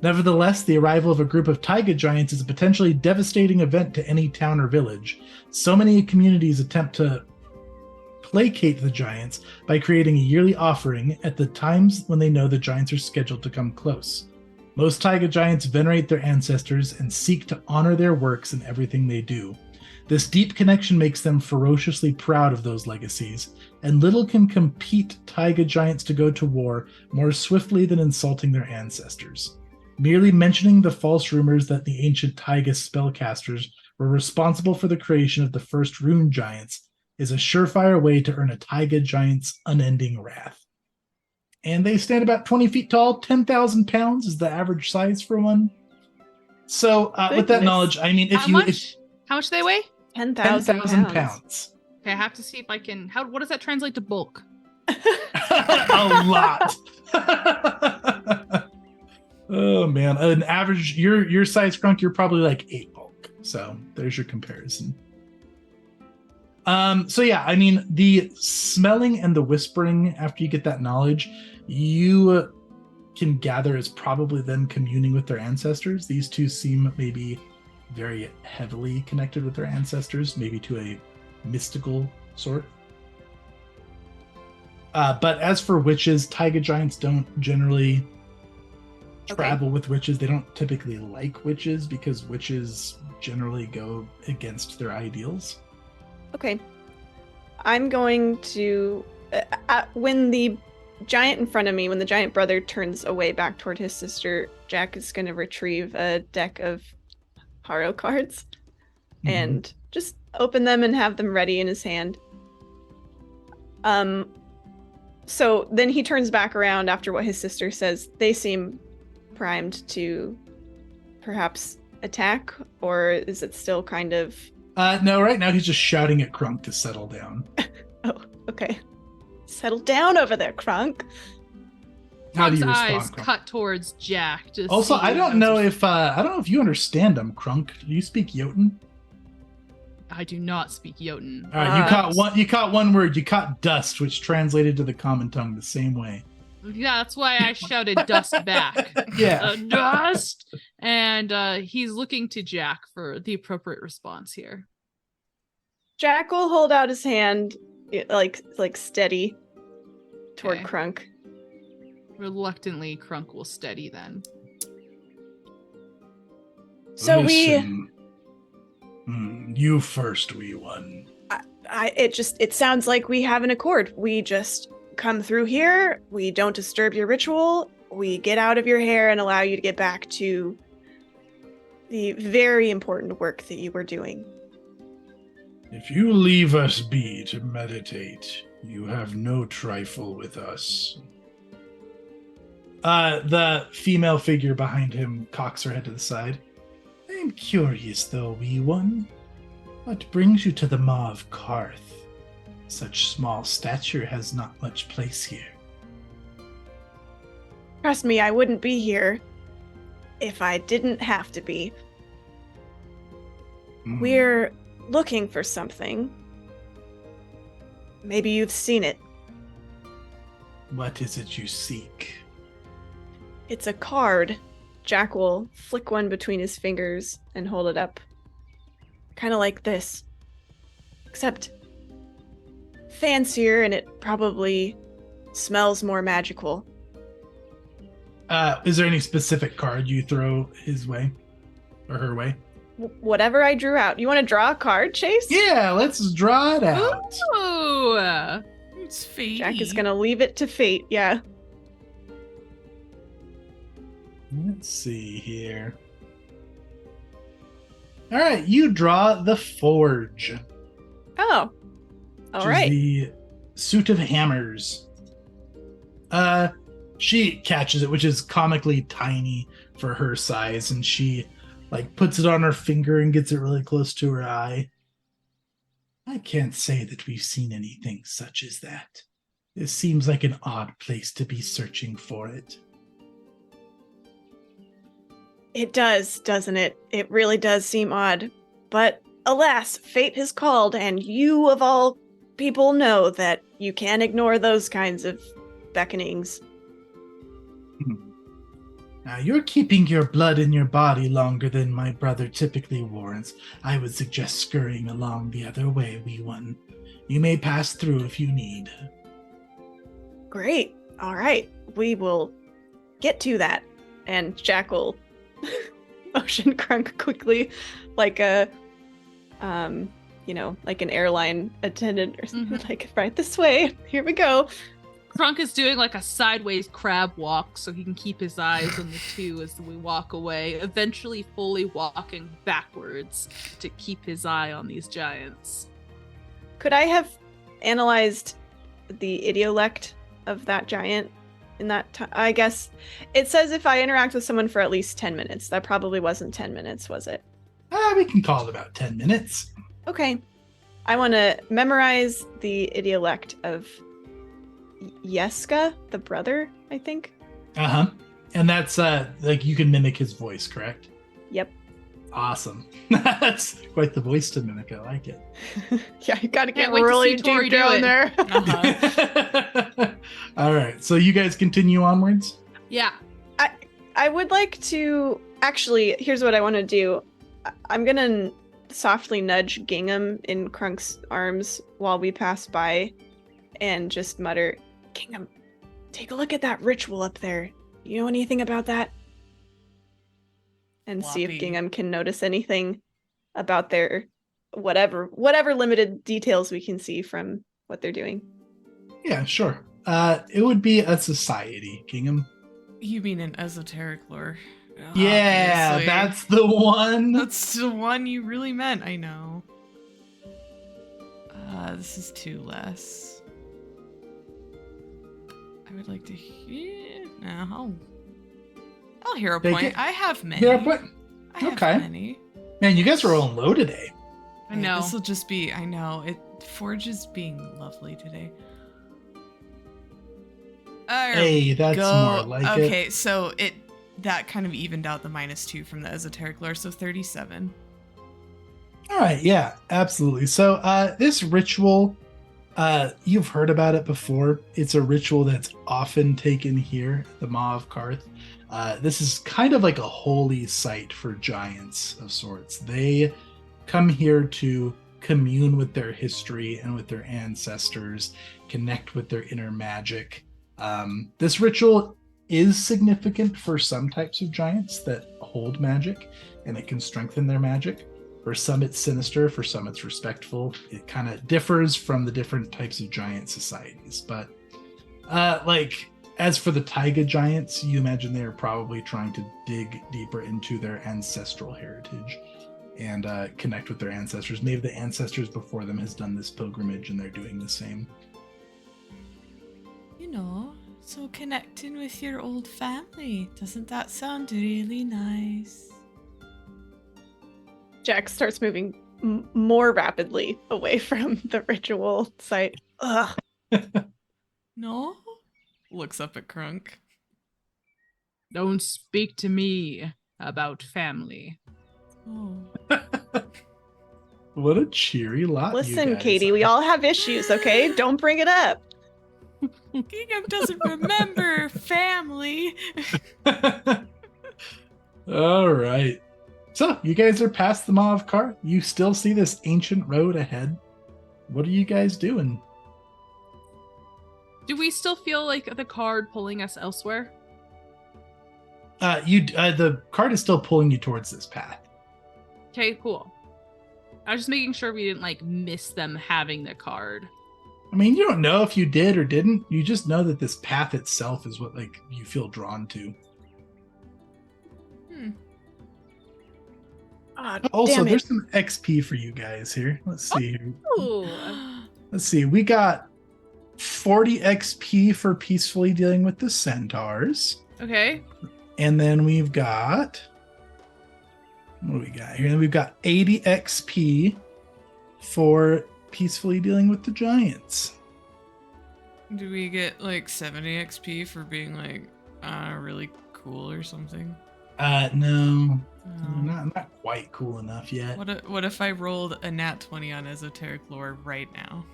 Nevertheless, the arrival of a group of taiga giants is a potentially devastating event to any town or village. So many communities attempt to placate the giants by creating a yearly offering at the times when they know the giants are scheduled to come close. Most taiga giants venerate their ancestors and seek to honor their works in everything they do. This deep connection makes them ferociously proud of those legacies, and little can compete taiga giants to go to war more swiftly than insulting their ancestors. Merely mentioning the false rumors that the ancient taiga spellcasters were responsible for the creation of the first rune giants is a surefire way to earn a taiga giant's unending wrath. And they stand about 20 feet tall. 10,000 pounds is the average size for one. So with that knowledge, I mean, How much do they weigh? 10,000 pounds. Okay, I have to see if I can. What does that translate to bulk? A lot. Oh man, an average your size, Crunk, you're probably like 8 bulk. So there's your comparison. So yeah, I mean, the smelling and the whispering after you get that knowledge, you can gather is probably them communing with their ancestors. These two seem maybe very heavily connected with their ancestors, maybe to a mystical sort. But as for witches, taiga giants don't generally travel with witches. They don't typically like witches because witches generally go against their ideals. Okay. I'm going to... when the giant in front of me, when the giant brother turns away back toward his sister, Jack is going to retrieve a deck of Haro cards and just open them and have them ready in his hand. So then he turns back around after what his sister says. They seem primed to perhaps attack, or is it still kind of... No, right now he's just shouting at Crunk to settle down. Oh, okay. Settle down over there, Crunk. How do you Crunk's respond, eyes Crunk? cut towards Jack. Also, I don't know if you understand him, Crunk. Do you speak Jotun? I do not speak Jotun. All right, you caught one word. You caught dust, which translated to the common tongue the same way. Yeah, that's why I shouted dust back. Yeah. Dust! And he's looking to Jack for the appropriate response here. Jack will hold out his hand, like steady toward Okay. Crunk. Reluctantly, Crunk will steady then. So Listen. You first, wee one. it sounds like we have an accord. We just come through here, we don't disturb your ritual, we get out of your hair and allow you to get back to the very important work that you were doing. If you leave us be to meditate, you have no trifle with us. The female figure behind him cocks her head to the side. I'm curious, though, wee one. What brings you to the Maw of Karth? Such small stature has not much place here. Trust me, I wouldn't be here if I didn't have to be. We're looking for something. Maybe you've seen it. What is it you seek? It's a card. Jack will flick one between his fingers and hold it up. Kind of like this. Except fancier, and it probably smells more magical. Is there any specific card you throw his way? Or her way? Whatever I drew out. You want to draw a card, Chase? Yeah, let's draw it out. Ooh. It's fate. Jack is going to leave it to fate, yeah. Let's see here. All right, you draw the Forge. Oh. All which right. is the suit of hammers. She catches it, which is comically tiny for her size, and she puts it on her finger and gets it really close to her eye. I can't say that we've seen anything such as that. This seems like an odd place to be searching for it. It does, doesn't it? It really does seem odd. But alas, fate has called, and you of all people know that you can't ignore those kinds of beckonings. Now, you're keeping your blood in your body longer than my brother typically warrants. I would suggest scurrying along the other way, wee one. You may pass through if you need. Great. All right. We will get to that. And Jack will motion Crunk quickly like a, like an airline attendant or something, like, right this way. Here we go. Crunk is doing like a sideways crab walk so he can keep his eyes on the two as we walk away, eventually fully walking backwards to keep his eye on these giants. Could I have analyzed the idiolect of that giant in that time? I guess it says if I interact with someone for at least 10 minutes. That probably wasn't 10 minutes, was it? We can call it about 10 minutes. Okay. I want to memorize the idiolect of Yeska, the brother, I think. And that's you can mimic his voice, correct? Yep. Awesome. That's quite the voice to mimic. I like it. Yeah, you gotta get Can't wait to really see Tori deep do down it. there. All right, so you guys continue onwards. Yeah. I would like to actually. Here's what I want to do. I'm gonna softly nudge Gingham in Crunk's arms while we pass by, and just mutter, "Gingham, take a look at that ritual up there. You know anything about that?" And see if Floppy. Gingham can notice anything about their whatever limited details we can see from what they're doing. Yeah, sure. It would be a society, Gingham. You mean an esoteric lore? Yeah, Obviously. that's the one. That's the one you really meant, I know. This is 2 less. I would like to hear... No, I'll hero Take point. it. I have many. Hero point? I have Okay. many. Man, you guys are rolling low today. I know. This will just be... I know. Forge is being lovely today. Hey, that's more like it. Okay, so that kind of evened out the -2 from the esoteric lore, so 37. All right, yeah, absolutely. So this ritual, you've heard about it before. It's a ritual that's often taken here, the Maw of Karth. This is kind of like a holy site for giants of sorts. They come here to commune with their history and with their ancestors, connect with their inner magic. This ritual is significant for some types of giants that hold magic, and it can strengthen their magic. For some it's sinister, for some it's respectful. It kind of differs from the different types of giant societies. But as for the taiga giants, you imagine they're probably trying to dig deeper into their ancestral heritage and connect with their ancestors. Maybe the ancestors before them has done this pilgrimage and they're doing the same. You know, so connecting with your old family. Doesn't that sound really nice? Jack starts moving more rapidly away from the ritual site. Ugh. No? Looks up at Crunk. Don't speak to me about family. Oh. What a cheery lot. Listen, you guys Katie, are. we all have issues, okay? Don't bring it up. Gingham doesn't remember family. All right. So you guys are past the Mauve Car. You still see this ancient road ahead. What are you guys doing? Do we still feel like the card pulling us elsewhere? The cart is still pulling you towards this path. Okay, cool. I was just making sure we didn't like miss them having the card. I mean, you don't know if you did or didn't. You just know that this path itself is what like you feel drawn to. Also, damn it. there's some XP for you guys here. Let's see here. Ooh. Let's see. We got 40 XP for peacefully dealing with the centaurs. Okay. And then we've got, what do we got here? We've got 80 XP for peacefully dealing with the giants. Do we get like 70 XP for being like really cool or something? No, Oh. not quite cool enough yet. What if I rolled a nat 20 on esoteric lore right now?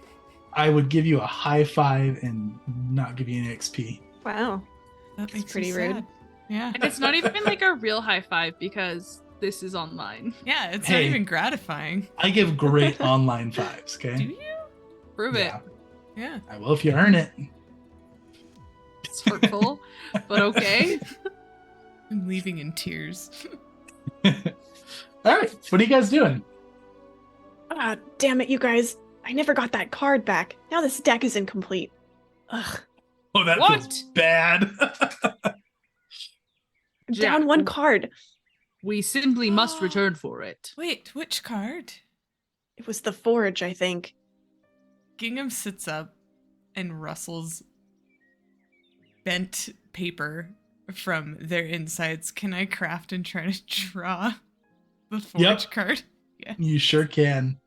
I would give you a high five and not give you an XP. Wow. That makes pretty me rude. sad. Yeah. And it's not even like a real high five because this is online. Yeah, it's Hey. not even gratifying. I give great online fives, okay? Do you? Prove Yeah, it. Yeah. I will if you earn it. It's hurtful, but okay. I'm leaving in tears. All right, what are you guys doing? Ah, damn it, you guys. I never got that card back. Now this deck is incomplete. Ugh. Oh, that What? feels bad. I'm Jack, down one card. We simply must return for it. Wait, which card? It was the forge, I think. Gingham sits up and rustles bent paper from their insides. Can I craft and try to draw the forge Yep. card? Yeah. You sure can.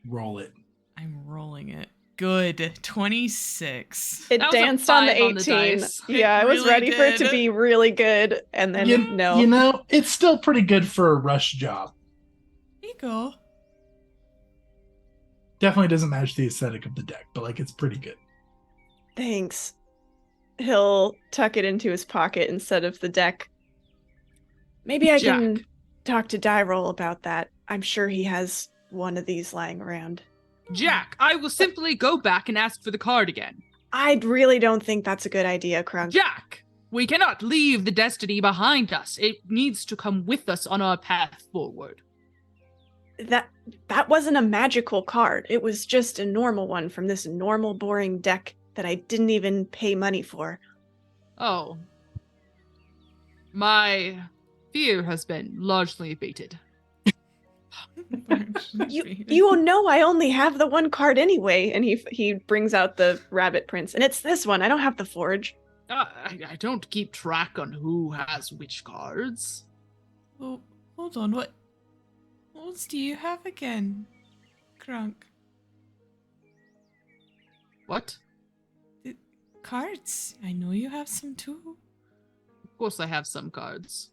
Roll it. I'm rolling it. Good. 26. It That was a danced on the 5 on the 18. dice. Yeah, I was really ready for it to did. be really good, and then no. You know, it's still pretty good for a rush job. Here you go. Definitely doesn't match the aesthetic of the deck, but like it's pretty good. Thanks. He'll tuck it into his pocket instead of the deck. Maybe I can Jack. talk to Dyrol about that. I'm sure he has one of these lying around. Jack, I will simply go back and ask for the card again. I really don't think that's a good idea, Krunk. Jack, we cannot leave the destiny behind us. It needs to come with us on our path forward. That wasn't a magical card. It was just a normal one from this normal boring deck that I didn't even pay money for. Oh. My fear has been largely abated. You know I only have the one card anyway, and he brings out the rabbit prince, and it's this one. I don't have the forge. I don't keep track on who has which cards. Oh, hold on. What ones do you have again, Crunk? What? Cards. I know you have some too. Of course I have some cards.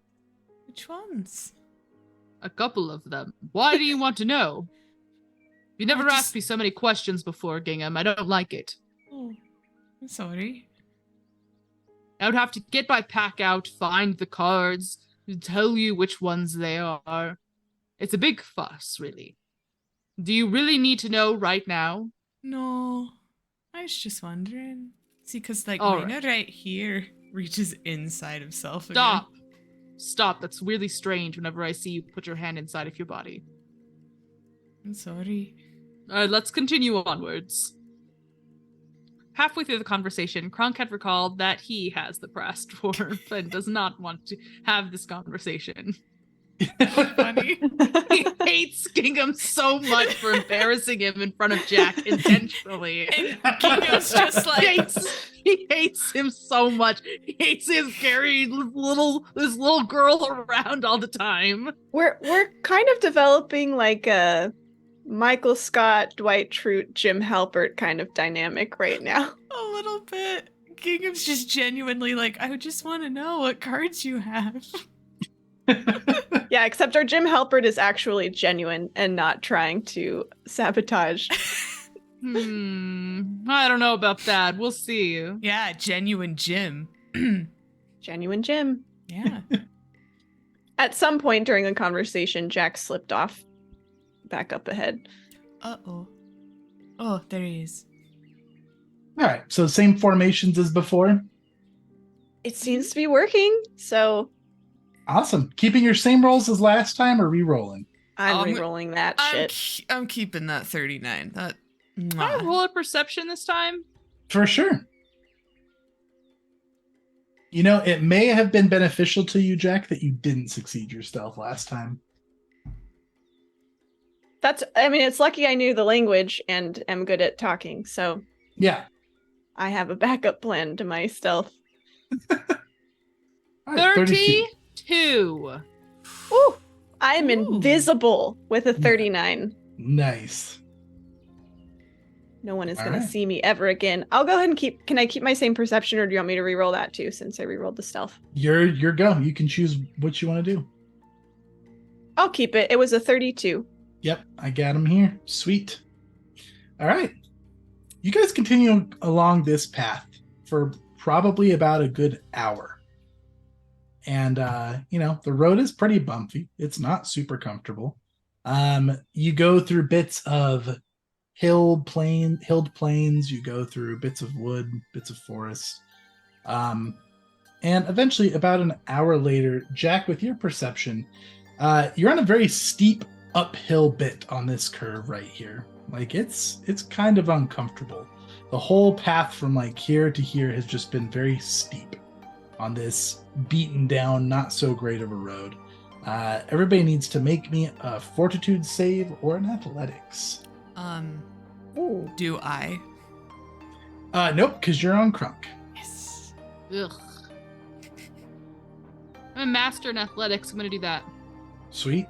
Which ones? A couple of them. Why do you want to know? You never I asked just- me so many questions before, Gingham. I don't like it. Oh, I'm sorry. I would have to get my pack out, find the cards, tell you which ones they are. It's a big fuss, really. Do you really need to know right now? No, I was just wondering. See, because like All Lena right here reaches inside himself. again. Stop. Stop. That's really strange whenever I see you put your hand inside of your body. I'm sorry. Let's continue onwards. Halfway through the conversation, Kronk had recalled that he has the pressed dwarf and does not want to have this conversation. Funny. He hates Gingham so much for embarrassing him in front of Jack intentionally. And Gingham's just like, He hates him so much. He hates him carrying this little girl around all the time. We're kind of developing like a Michael Scott, Dwight Schrute, Jim Halpert kind of dynamic right now. a little bit. Gingham's just genuinely like, I just want to know what cards you have. Yeah, except our Jim Halpert is actually genuine and not trying to sabotage. I don't know about that. We'll see. Yeah, genuine Jim. Genuine Jim. Yeah. At some point during the conversation, Jack slipped off back up ahead. Uh-oh. Oh, there he is. All right, so same formations as before. It seems to be working, so Awesome. Keeping your same rolls as last time or re-rolling? I'm re-rolling that shit. I'm keeping that 39. That. Can I roll a perception this time? For sure. You know, it may have been beneficial to you, Jack, that you didn't succeed your stealth last time. It's lucky I knew the language and am good at talking, so Yeah. I have a backup plan to my stealth. All right, 32. 32. Ooh, I am Ooh. invisible with a 39. Nice. No one is All going right. to see me ever again. I'll go ahead and can I keep my same perception, or do you want me to re-roll that too, since I re-rolled the stealth? You're go. You can choose what you want to do. I'll keep it. It was a 32. Yep, I got him here. Sweet. All right. You guys continue along this path for probably about a good hour. And, the road is pretty bumpy. It's not super comfortable. You go through bits of hilled plains. You go through bits of wood, bits of forest. And eventually, about an hour later, Jack, with your perception, you're on a very steep uphill bit on this curve right here. Like it's kind of uncomfortable. The whole path from like here to here has just been very steep on this beaten down, not so great of a road. Everybody needs to make me a fortitude save or an athletics. Ooh. Do I? Nope, because you're on Crunk. Yes. Ugh. I'm a master in athletics. I'm going to do that. Sweet.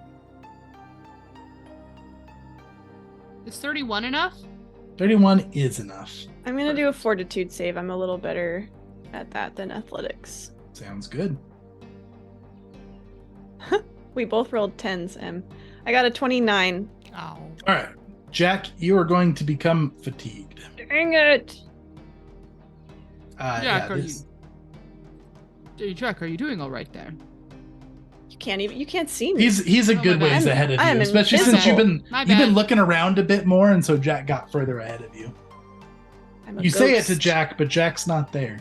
Is 31 enough? 31 is enough. I'm going to do a fortitude save. I'm a little better at that than athletics. Sounds good. We both rolled 10s, Em. I got a 29. Oh. All right. Jack, you are going to become fatigued. Dang it! Jack, yeah, Jack, are you doing all right there? You can't see me. He's a Oh good my God. ways ahead of I'm you, especially since invisible. My you've been bad. looking around a bit more, and so Jack got further ahead of you. I'm a You say it to ghost. Jack, but Jack's not there.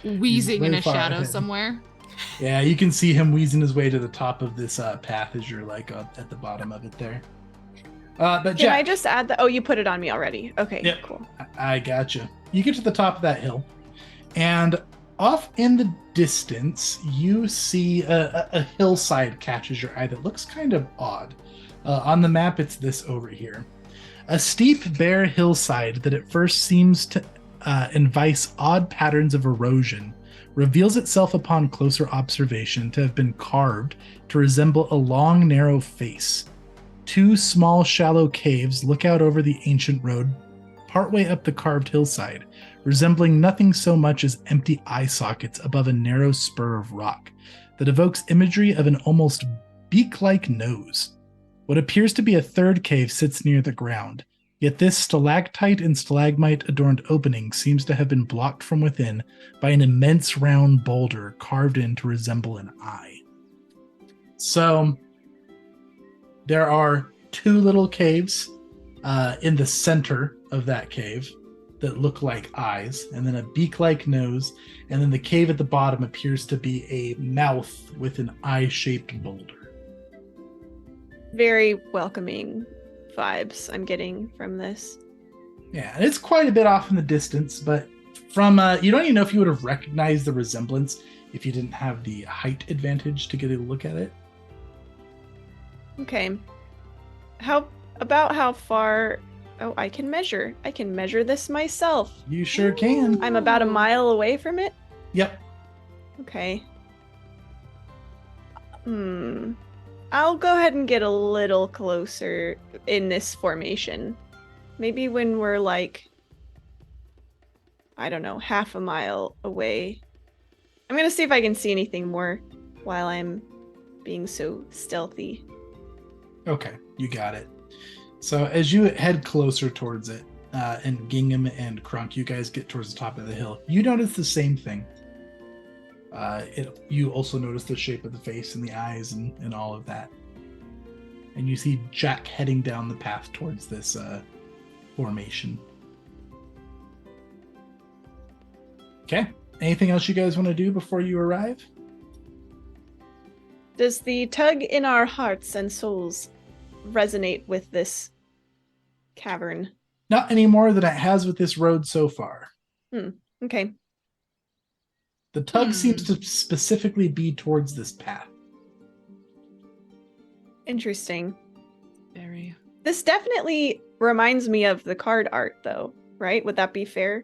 Wheezing way in a far shadow ahead. somewhere. Yeah, you can see him wheezing his way to the top of this path as you're like up at the bottom of it there. But Can Jack, I just add the? Oh, you put it on me already. Okay, Yep. cool. I gotcha. You get to the top of that hill, and off in the distance, you see a hillside catches your eye that looks kind of odd. On the map, it's this over here. A steep, bare hillside that at first seems to invice odd patterns of erosion reveals itself upon closer observation to have been carved to resemble a long, narrow face. Two small, shallow caves look out over the ancient road partway up the carved hillside, resembling nothing so much as empty eye sockets above a narrow spur of rock that evokes imagery of an almost beak-like nose. What appears to be a third cave sits near the ground, yet this stalactite and stalagmite-adorned opening seems to have been blocked from within by an immense round boulder carved in to resemble an eye. So, there are two little caves in the center of that cave that look like eyes, and then a beak-like nose, and then the cave at the bottom appears to be a mouth with an eye-shaped boulder. Very welcoming vibes I'm getting from this. Yeah, and it's quite a bit off in the distance, but from you don't even know if you would have recognized the resemblance if you didn't have the height advantage to get a look at it. Okay. How far? Oh, I can measure. I can measure this myself. You sure can. I'm about a mile away from it. Yep. Okay. I'll go ahead and get a little closer in this formation. Maybe when we're like, I don't know, half a mile away. I'm gonna see if I can see anything more while I'm being so stealthy. Okay, you got it. So as you head closer towards it, and Gingham and Crunk, you guys get towards the top of the hill. You notice the same thing. You also notice the shape of the face and the eyes and all of that. And you see Jack heading down the path towards this formation. Okay. Anything else you guys want to do before you arrive? Does the tug in our hearts and souls resonate with this cavern? Not any more than it has with this road so far. Okay. The tug seems to specifically be towards this path. Interesting. Very. This definitely reminds me of the card art, though, right? Would that be fair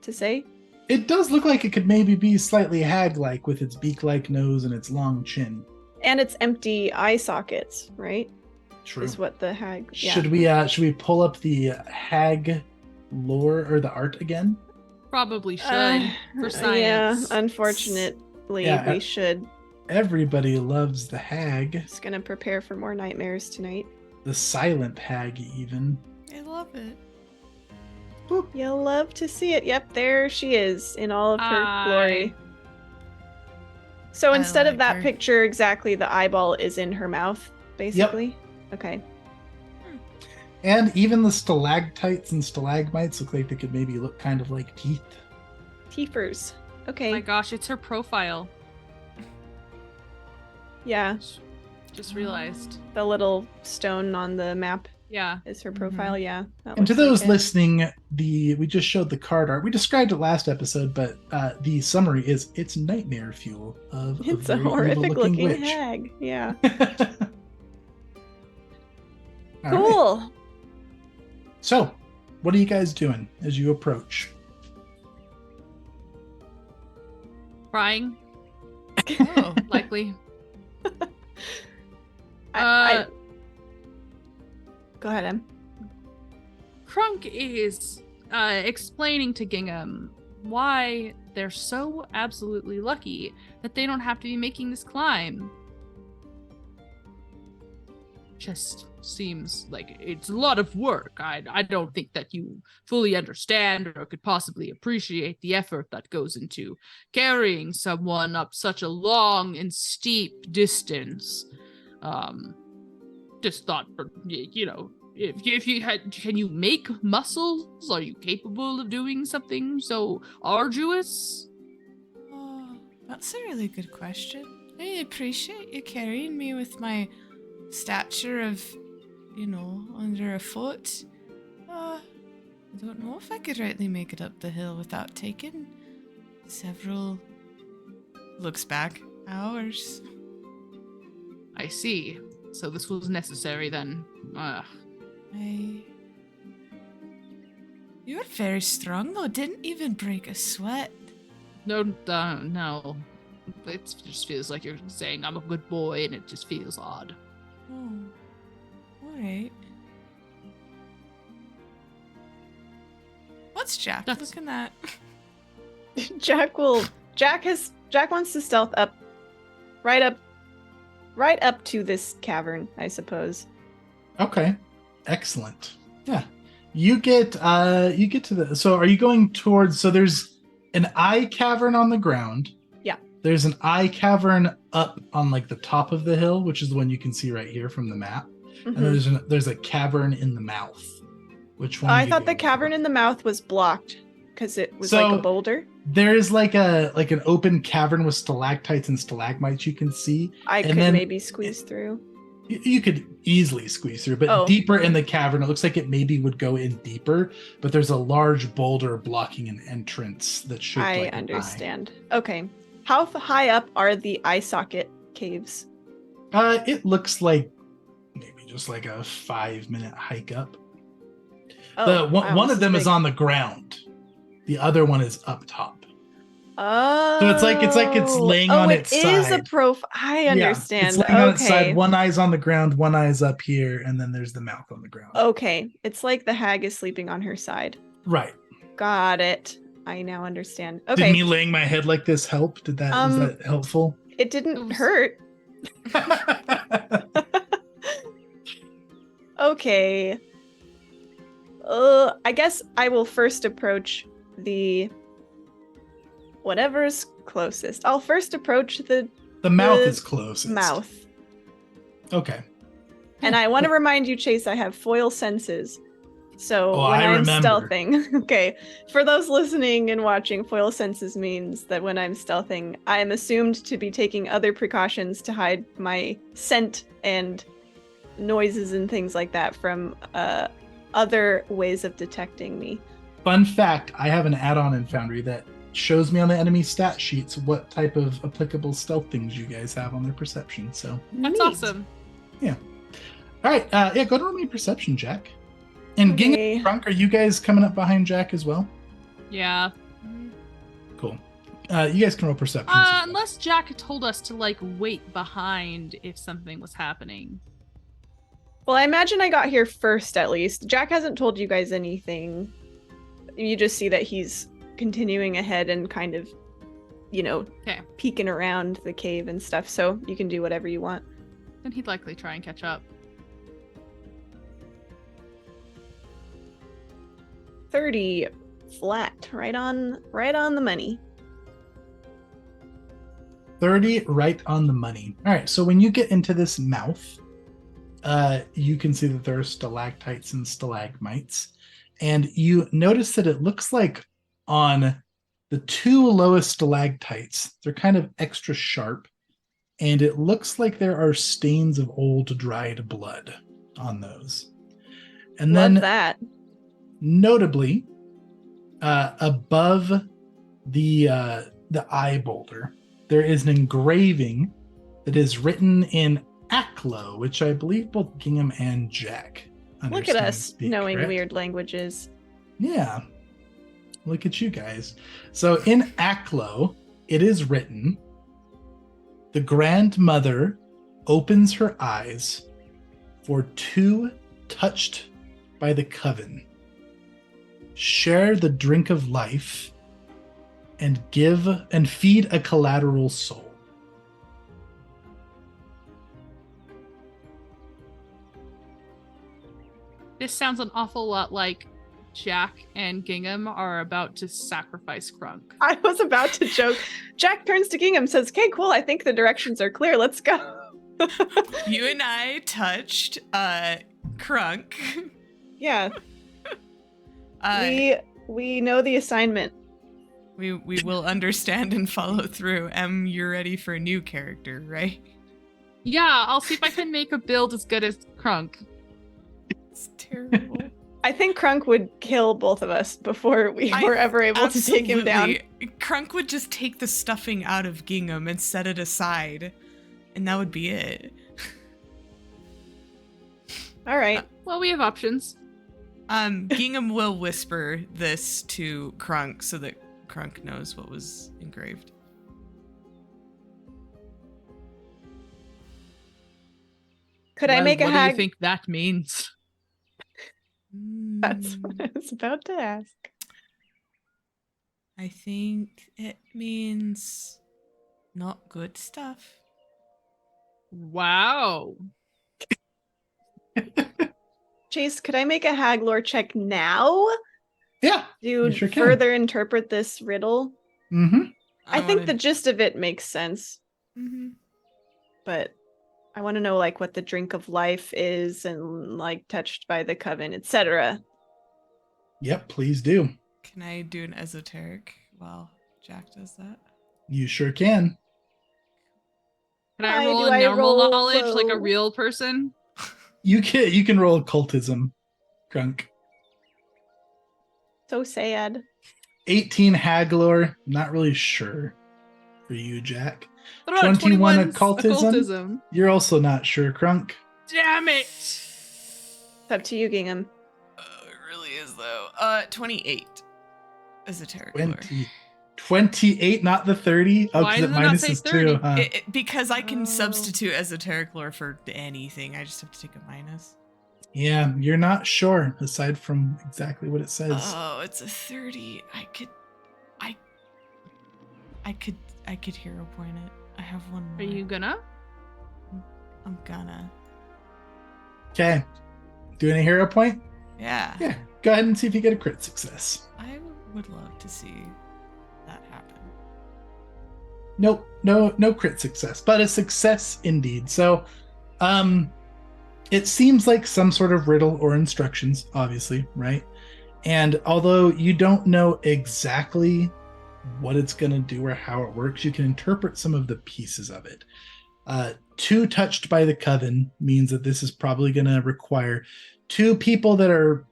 to say? It does look like it could maybe be slightly hag-like with its beak-like nose and its long chin. And its empty eye sockets, right? True. Is what the hag. Yeah. Should we pull up the hag lore or the art again? Probably should for Yeah, science. unfortunately, Yeah, we should. Everybody loves the hag. Just gonna prepare for more nightmares tonight. The silent hag, even. I love it. You'll love to see it. Yep, there she is in all of her glory. So I instead of like that her. picture, exactly the eyeball is in her mouth, basically. Okay. And even the stalactites and stalagmites look like they could maybe look kind of like teeth. Teefers. Oh Okay. my gosh, it's her profile. Yeah, Just realized. the little stone on the map Yeah. is her profile. Yeah. that And to looks like those it. listening, we just showed the card art. We described it last episode, but the summary is it's nightmare fuel of It's a a very horrific evil-looking looking witch. hag. Yeah. All right. Cool. So, what are you guys doing as you approach? Crying, Oh, likely. I... Go ahead, Em. Crunk is explaining to Gingham why they're so absolutely lucky that they don't have to be making this climb. Just seems like it's a lot of work. I don't think that you fully understand or could possibly appreciate the effort that goes into carrying someone up such a long and steep distance. Just thought, you know, if you had, can you make muscles? Are you capable of doing something so arduous? oh, that's a really good question. I appreciate you carrying me with my stature of, under a foot. I don't know if I could rightly make it up the hill without taking several, looks back, hours. I see. So this was necessary then. You were very strong though, didn't even break a sweat. No. It just feels like you're saying I'm a good boy, and it just feels odd. Oh, alright. What's Jack That's- looking at? Jack wants to stealth up, right up to this cavern, I suppose. Okay, excellent. Yeah, you get to the. So, are you going towards? So, there's an eye cavern on the ground. Yeah. There's an eye cavern up on like the top of the hill, which is the one you can see right here from the map. Mhm. And there's a cavern in the mouth. Which one? I are you thought the going cavern for? in the mouth was blocked because it was So- like a boulder. There is like an open cavern with stalactites and stalagmites you can see. I and could then maybe squeeze through. You could easily squeeze through, but Oh. deeper in the cavern, it looks like it maybe would go in deeper, but there's a large boulder blocking an entrance that's shaped I like an eye. understand. Okay. How high up are the eye socket caves? It looks like maybe just like a 5-minute hike up. Oh, wow, One this of them is big. on the ground. The other one is up top. Oh. So it's laying on it its is side. a profile. I understand. It's laying on its Okay. side. One eye's on the ground, one eye's up here, and then there's the mouth on the ground. Okay. It's like the hag is sleeping on her side. Right. Got it. I now understand. Did Okay. me laying my head like this help? Was that helpful? It didn't hurt. Okay. I guess I will first approach the whatever's closest. I'll first approach the mouth is closest. Mouth. Okay. And I want to remind you, Chase, I have foil senses. So when I I'm remember. stealthing, okay, for those listening and watching, foil senses means that when I'm stealthing, I am assumed to be taking other precautions to hide my scent and noises and things like that from other ways of detecting me. Fun fact, I have an add-on in Foundry that shows me on the enemy stat sheets what type of applicable stealth things you guys have on their perception. So That's Neat. awesome. Yeah. All right. Go ahead and roll me perception, Jack. And Okay. Ging and Crunk, are you guys coming up behind Jack as well? Yeah. Cool. You guys can roll perception. as well. Unless Jack told us to like wait behind if something was happening. Well, I imagine I got here first, at least. Jack hasn't told you guys anything. You just see that he's continuing ahead and kind of, Okay. peeking around the cave and stuff. So you can do whatever you want. Then he'd likely try and catch up. 30 flat, right on the money. 30 right on the money. All right. So when you get into this mouth, you can see that there are stalactites and stalagmites. And you notice that it looks like on the two lowest stalactites, they're kind of extra sharp. And it looks like there are stains of old dried blood on those. And Love then that. notably, above the eye boulder, there is an engraving that is written in Aklo, which I believe both Gingham and Jack understand. Look at and us speak, knowing correct? weird languages. Yeah. Look at you guys. So in Aklo, it is written, "The grandmother opens her eyes for two touched by the coven. Share the drink of life and give and feed a collateral soul." This sounds an awful lot like Jack and Gingham are about to sacrifice Crunk. I was about to joke. Jack turns to Gingham, says, "Okay, cool. I think the directions are clear. Let's go." You and I touched Crunk. Yeah. We know the assignment. We will understand and follow through. You're ready for a new character, right? Yeah, I'll see if I can make a build as good as Crunk. It's terrible. I think Crunk would kill both of us before we were ever able to take him down. Absolutely. Crunk would just take the stuffing out of Gingham and set it aside, and that would be it. All right. Well, we have options. Gingham will whisper this to Crunk so that Crunk knows what was engraved. Could I make a What do hag? you think that means? That's what I was about to ask. I think it means not good stuff. Wow. Chase, could I make a hag lore check now Yeah. to You sure can. further interpret this riddle? Mm-hmm. I think the gist of it makes sense, Mm-hmm. but I want to know like what the drink of life is and like touched by the coven, etc. Yep, please do. Can I do an esoteric while Jack does that? You sure can. Can Why I roll do a I normal roll knowledge like a low? real person? You can roll occultism, Crunk. So sad. 18 Haglor, not really sure for you, Jack. What about 21 21's occultism? You're also not sure, Crunk. Damn it! It's up to you, Gingham. It really is though. 28 esoteric lore. 28, not the 30. Oh, Why because does it not say minuses 30? too, huh? Because I can Oh. substitute esoteric lore for anything. I just have to take a minus. Yeah, you're not sure, aside from exactly what it says. Oh, it's a 30. I could hero point it. I have one more. Are you gonna? I'm gonna. Okay. Doing a hero point? Yeah. Yeah. Go ahead and see if you get a crit success. I would love to see that happen. Nope, no crit success, but a success indeed. So, it seems like some sort of riddle or instructions, obviously, right? And although you don't know exactly what it's going to do or how it works, you can interpret some of the pieces of it. 2 touched by the coven means that this is probably going to require 2 people that are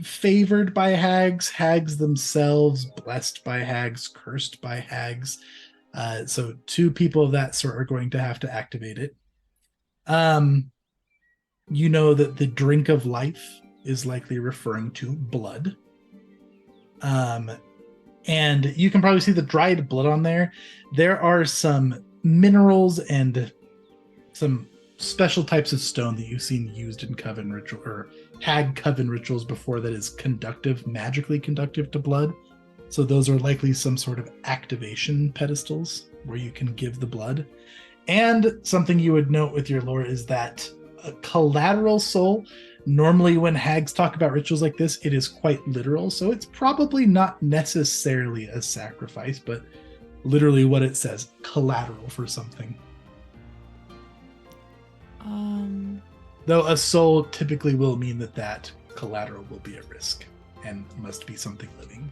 favored by hags themselves, blessed by hags, cursed by hags. So 2 people of that sort are going to have to activate it. You know that the drink of life is likely referring to blood. And you can probably see the dried blood on there. There are some minerals and some special types of stone that you've seen used in coven ritual or hag coven rituals before that is conductive, magically conductive to blood. So those are likely some sort of activation pedestals where you can give the blood. And something you would note with your lore is that a collateral soul, normally when hags talk about rituals like this, it is quite literal. So it's probably not necessarily a sacrifice, but literally what it says, collateral for something. Though a soul typically will mean that collateral will be at risk and must be something living.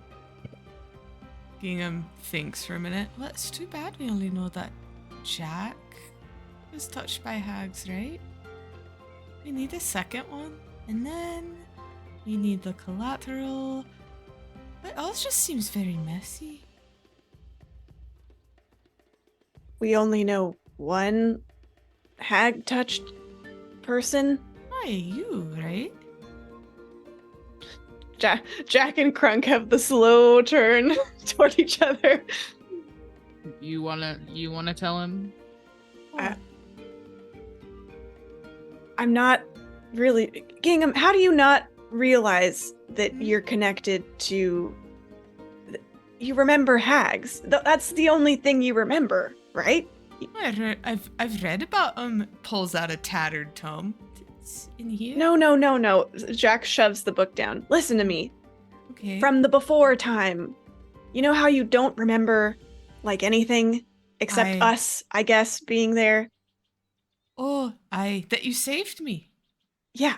Gingham thinks for a minute. Well, it's too bad we only know that Jack was touched by hags, right? We need a second one, and then we need the collateral. But all just seems very messy. We only know one hag-touched person. Why, you, right? Jack and Crunk have the slow turn toward each other. You wanna tell him? I'm not really... Gingham, how do you not realize that you're connected to... You remember hags. That's the only thing you remember, right? I've read about pulls out a tattered tome. It's in here. No. Jack shoves the book down. Listen to me. Okay. From the before time. You know how you don't remember, like, anything? Except us, I guess, being there? Oh, that you saved me. Yeah.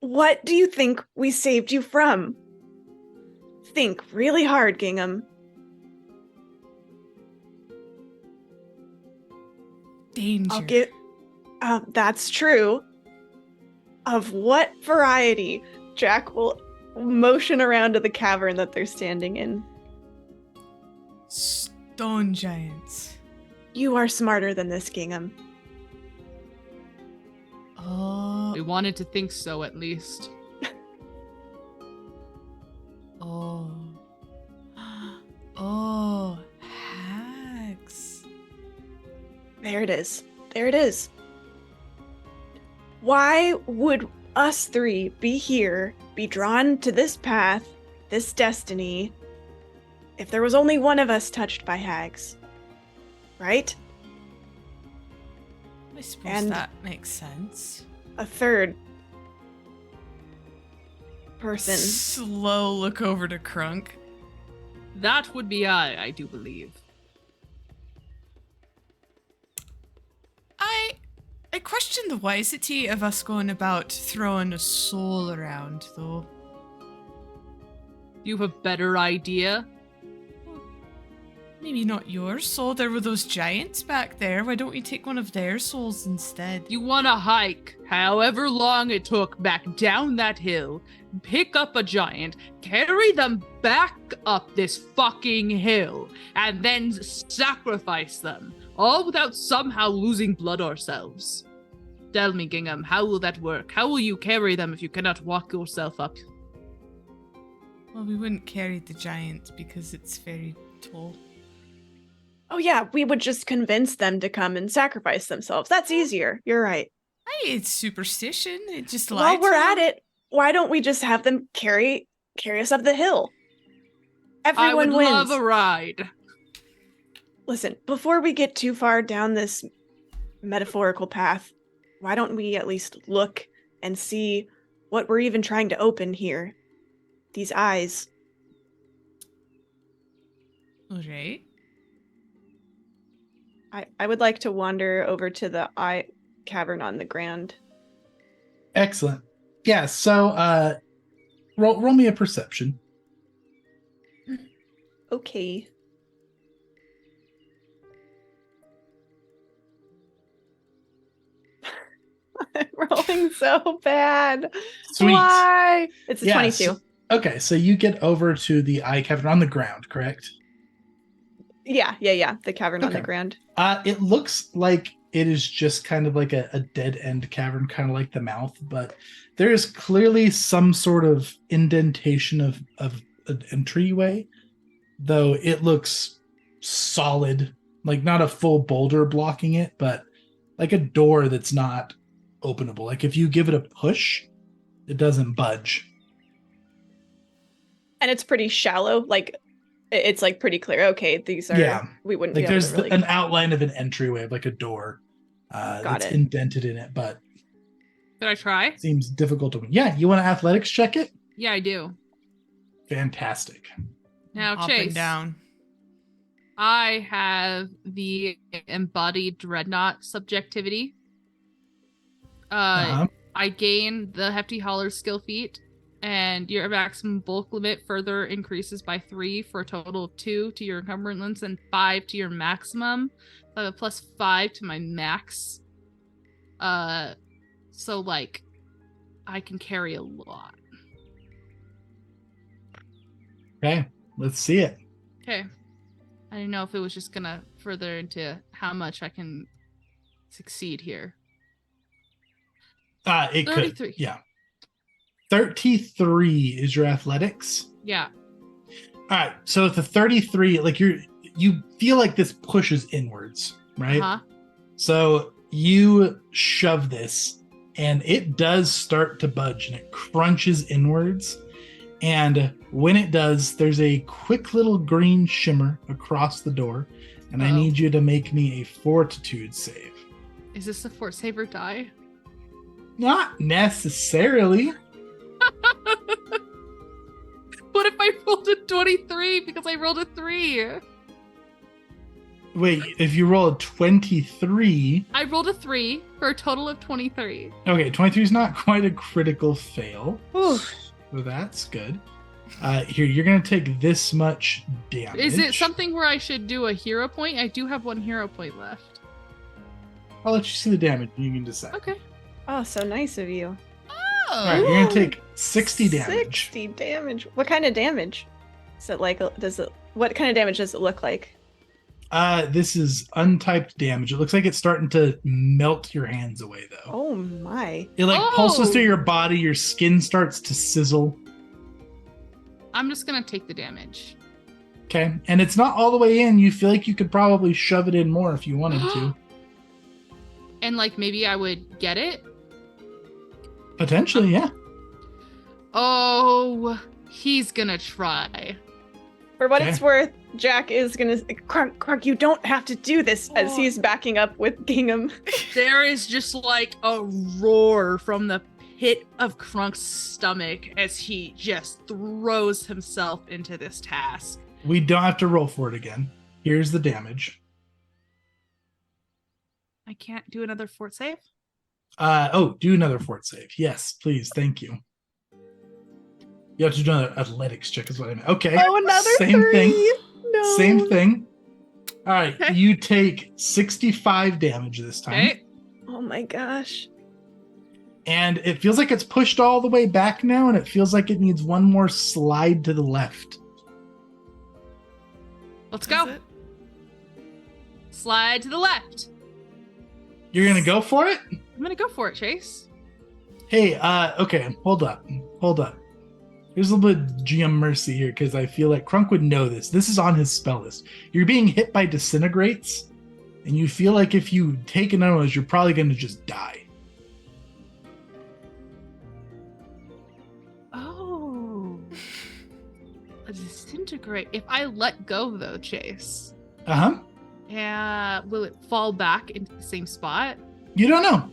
What do you think we saved you from? Think really hard, Gingham. Danger. I'll get... that's true. Of what variety? Jack will motion around to the cavern that they're standing in. Stone giants. You are smarter than this, Gingham. Oh. We wanted to think so, at least. Oh. Oh. Hags. There it is. There it is. Why would us 3 be here, be drawn to this path, this destiny, if there was only one of us touched by hags? Right? I suppose And that makes sense. a third person. Slow look over to Crunk. That would be I do believe. I question the wisety of us going about throwing a soul around, though. You have a better idea? Maybe not your soul. There were those giants back there. Why don't we take one of their souls instead? You want to hike however long it took back down that hill, pick up a giant, carry them back up this fucking hill, and then sacrifice them, all without somehow losing blood ourselves. Tell me, Gingham, how will that work? How will you carry them if you cannot walk yourself up? Well, we wouldn't carry the giant because it's very tall. Oh yeah, we would just convince them to come and sacrifice themselves. That's easier. You're right. Hey, it's superstition. It just lied. While we're to at them. it, why don't we just have them carry us up the hill? Everyone I would wins. love a ride. Listen, before we get too far down this metaphorical path, why don't we at least look and see what we're even trying to open here? These eyes. All right. I would like to wander over to the eye cavern on the ground. Excellent. Yeah, so roll me a perception. Okay. I'm rolling so bad. Sweet. Why? It's a Yeah, 22. so- okay, so you get over to the eye cavern on the ground, correct? Yeah. The cavern on the Okay. ground. It looks like it is just kind of like a dead end cavern, kind of like the mouth, but there is clearly some sort of indentation of an entryway, though it looks solid, like not a full boulder blocking it, but like a door that's not openable. Like if you give it a push, it doesn't budge. And it's pretty shallow. Like, it's like pretty clear. Okay, these are. Yeah. We wouldn't Like be able there's to really. an outline of an entryway of like a door that's it. indented in it, but Could I try? seems difficult to win. Yeah, you want to athletics check it? Yeah, I do. Fantastic. Now, Up Chase, and down. I have the embodied dreadnought subjectivity. Uh-huh. I gain the hefty hauler skill feat, and your maximum bulk limit further increases by 3 for a total of 2 to your encumbrance and 5 to your maximum. So I have a plus 5 to my max. So like, I can carry a lot. Okay, let's see it. Okay. I didn't know if it was just gonna further into how much I can succeed here. It 33. could. Yeah. 33 is your athletics. Yeah. All right. So at the 33, like you feel like this pushes inwards, right? Uh-huh. So you shove this and it does start to budge and it crunches inwards. And when it does, there's a quick little green shimmer across the door. And I Uh-oh. need you to make me a fortitude save. Is this a fort saver die? Not necessarily. What if I rolled a 23 because I rolled a 3? Wait, if you roll a 23, I rolled a 3 for a total of 23. okay, 23 is not quite a critical fail. Whew. So that's good. Here, you're going to take this much damage. Is it something where I should do a hero point? I do have 1 hero point left. I'll let you see the damage and you can decide. Okay. Oh, so nice of you. All right, you're going to take 60 damage. 60 damage. What kind of damage? Is it like, what kind of damage does it look like? This is untyped damage. It looks like it's starting to melt your hands away, though. Oh my. It like Oh! pulses through your body, your skin starts to sizzle. I'm just gonna take the damage. Okay, and it's not all the way in. You feel like you could probably shove it in more if you wanted to. And like maybe I would get it. Potentially, yeah. Oh, he's gonna try. For what Okay. it's worth, Jack is gonna. Krunk, you don't have to do this, as Oh. he's backing up with Gingham. There is just like a roar from the pit of Crunk's stomach as he just throws himself into this task. We don't have to roll for it again. Here's the damage. I can't do another fort save? Do another fort save. Yes, please. Thank you. You have to do another athletics check is what I meant. Okay. Oh, another Same 3. thing. No. Same thing. All right, Okay. you take 65 damage this time. Okay. Oh my gosh. And it feels like it's pushed all the way back now, and it feels like it needs one more slide to the left. Let's Is go. it? Slide to the left. You're going to go for it? I'm gonna go for it, Chase. Hey, okay, hold up. Here's a little bit of GM mercy here, because I feel like Krunk would know this. This is on his spell list. You're being hit by disintegrates, and you feel like if you take another one, you're probably going to just die. Oh. A disintegrate. If I let go, though, Chase, Uh-huh. will it fall back into the same spot? You don't know.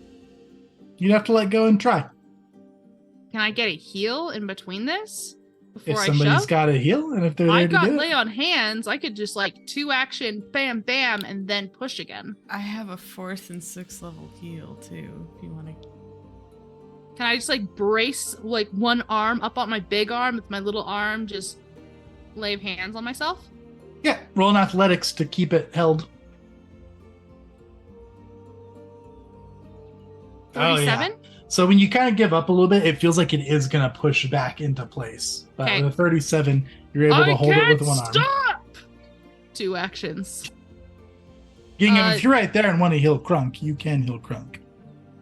You'd have to let go and try. Can I get a heal in between this If before I somebody's shove? got a heal, and if they're there I to got do lay it. on hands. I could just like 2 action, bam, bam, and then push again. I have a 4th and 6th level heal too. If you want to. Can I just like brace like one arm up on my big arm with my little arm, just lay hands on myself? Yeah, roll an athletics to keep it held. 37? So when you kind of give up a little bit, it feels like it is going to push back into place. But Okay. with a 37, you're able to hold it with one arm. Stop! 2 actions. Gingham, if you're right there and want to heal Krunk, you can heal Krunk.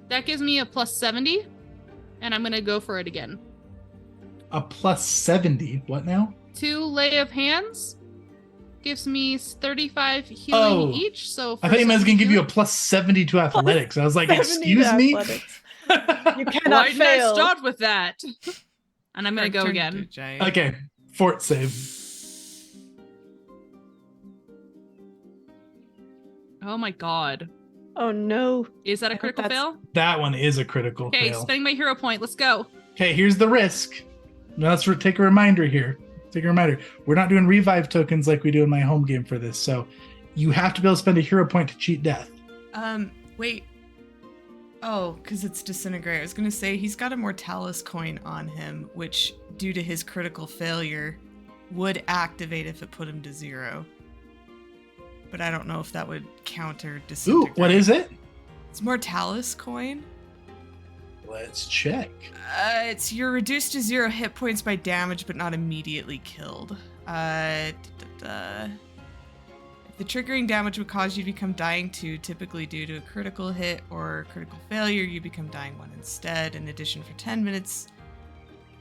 That gives me a plus 70, and I'm gonna go for it again. A plus 70. What now? 2 lay of hands gives me 35 healing Oh. each. So I thought you meant was going to give you a healing- plus 70 to athletics. I was like, 70 excuse to me? athletics. You Why cannot didn't I fail. start with that? And I'm gonna go Turn to again. giant. Okay, fort save. Oh my god. Oh no. Is that a I hope critical that's- fail? That one is a critical Okay, fail. spending my hero point. Let's go. Okay, here's the risk. Now let's take a reminder here. Take a reminder. We're not doing revive tokens like we do in my home game for this. So you have to be able to spend a hero point to cheat death. Wait. Oh, because it's disintegrate. I was gonna say he's got a Mortalis coin on him, which, due to his critical failure, would activate if it put him to 0. But I don't know if that would counter Ooh, disintegrate. what is it? It's Mortalis coin. Let's check. It's you're reduced to 0 hit points by damage, but not immediately killed. If the triggering damage would cause you to become dying 2, typically due to a critical hit or critical failure, you become dying 1 instead. In addition, for 10 minutes,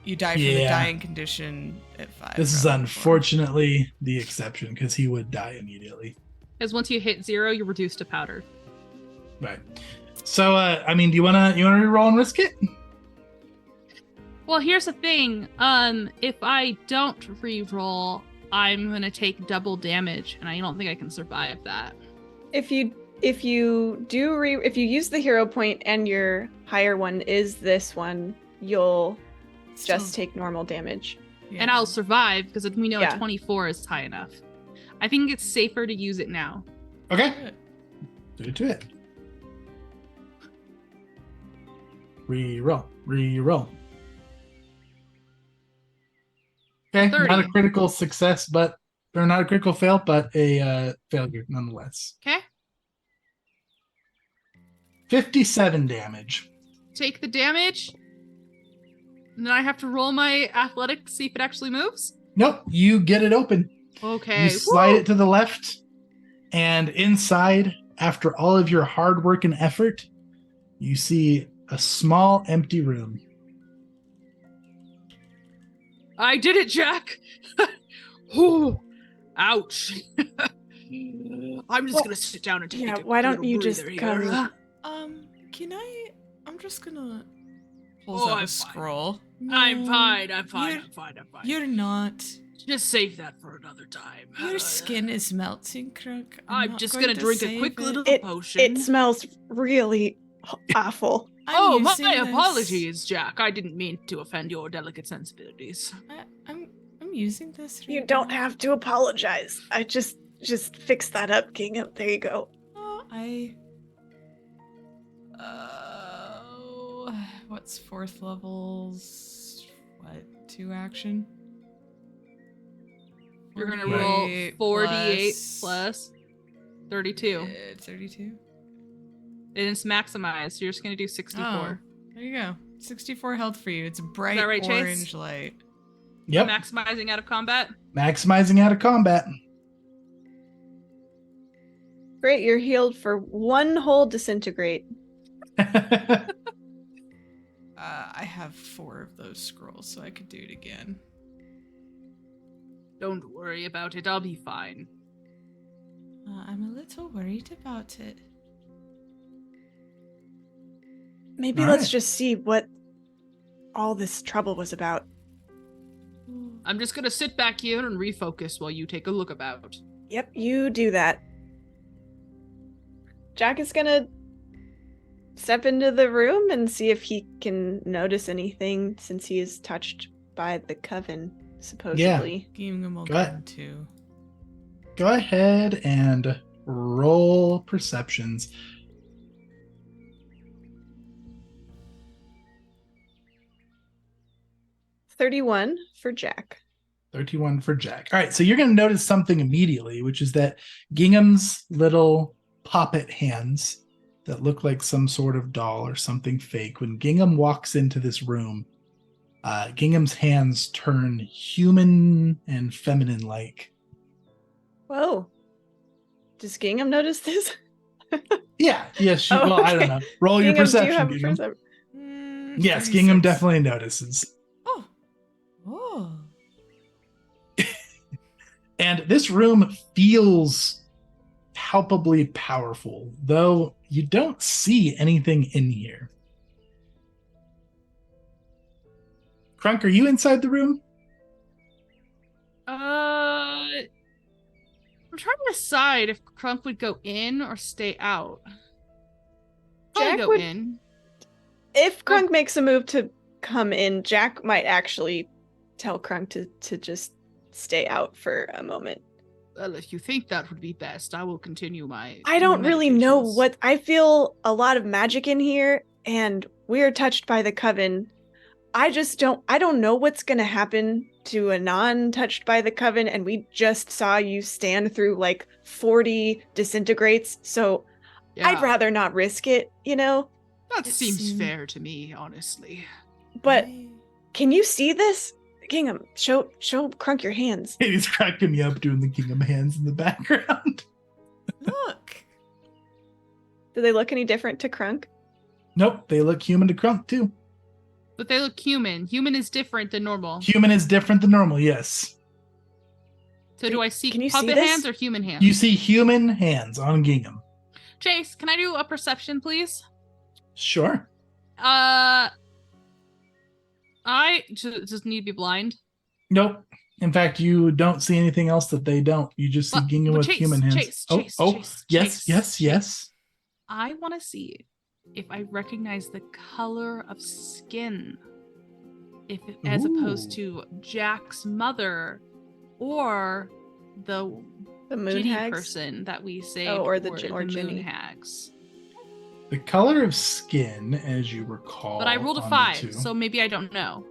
you die from the Yeah. dying condition at 5. This is rather than 4. unfortunately the exception because he would die immediately. Because once you hit 0, you're reduced to powder. Right. So, I mean, do you wanna reroll and risk it? Well, here's the thing. If I don't re-roll, I'm gonna take double damage, and I don't think I can survive that. If you use the hero point and your higher one is this one, you'll just take normal damage. Yeah. And I'll survive because we know Yeah. a 24 is high enough. I think it's safer to use it now. Okay. Do it to it. Reroll. Okay, 30. not a critical success, or not a critical fail, but a failure nonetheless. Okay. 57 damage. Take the damage. And then I have to roll my athletics, see if it actually moves. Nope, you get it open. Okay. You slide Woo! it to the left, and inside, after all of your hard work and effort, you see a small empty room. I did it, Jack. Ooh, ouch. I'm just Well, gonna sit down and take yeah, a why don't little you just breather here. come- Can I? I'm just gonna pull Oh, out I'm a fine. scroll. I'm No, fine. You're, I'm fine. you're not. Just save that for another time. Your skin is melting, Crook. I'm not just going gonna to drink a save quick it. little It potion. smells really awful. I'm my using this- apologies, Jack. I didn't mean to offend your delicate sensibilities. I'm using this. You right don't now. have to apologize. I just fix that up, King. There you go. Oh, what's 4th levels? What, 2 action? You're gonna 48 roll 48 plus. 32. 32. It is maximized, so you're just going to do 64. Oh, there you go. 64 health for you. It's a bright that right, Chase? orange light. Yep. Maximizing out of combat. Maximizing out of combat. Great, you're healed for one whole disintegrate. I have 4 of those scrolls, so I could do it again. Don't worry about it. I'll be fine. I'm a little worried about it. Maybe All let's right. just see what all this trouble was about. I'm just going to sit back here and refocus while you take a look about. Yep, you do that. Jack is gonna step into the room and see if he can notice anything since he is touched by the coven, supposedly. Gingham will Go ahead. come too. Go ahead and roll perceptions. $31 for Jack. 31 for Jack. All right, so you're going to notice something immediately, which is that Gingham's little puppet hands that look like some sort of doll or something fake. When Gingham walks into this room, Gingham's hands turn human and feminine-like. Whoa. Does Gingham notice this? Yeah, yes. Oh, Well, I don't okay. know. Roll your Gingham, perception, do you have Gingham. Yes, 36. Gingham definitely notices. Oh. Oh. And this room feels palpably powerful, though you don't see anything in here. Crunk, are you inside the room? I'm trying to decide if Crunk would go in or stay out. Probably Jack go would- in. If Krunk makes a move to come in, Jack might actually tell Krunk to just stay out for a moment. Well, if you think that would be best, I will continue my. I don't really know meditations. what. I feel a lot of magic in here, and we are touched by the coven. I don't know what's going to happen to a non-touched by the coven, and we just saw you stand through like 40 disintegrates, so Yeah, I'd rather not risk it, you know? that It seems seem- fair to me, honestly. But can you see this? Gingham, show Krunk your hands. He's cracking me up doing the Gingham hands in the background. Look. Do they look any different to Krunk? Nope, they look human to Crunk too. But they look human. Human is different than normal. Human is different than normal, yes. So do I see Can you see puppet this? hands or human hands? You see human hands on Gingham. Chase, can I do a perception, please? Sure. I just need to be blind. Nope. In fact, you don't see anything else that they don't. You just see But- Gingham but with Chase, human hands. Chase, oh, Chase, oh, Chase, yes, Chase. yes. I want to see if I recognize the color of skin, as opposed Ooh. to Jack's mother, or the The moon Ginny hags? person that we say, or the moon Ginny. hags. The color of skin, as you recall. But I rolled a on the 5, two- so maybe I don't know.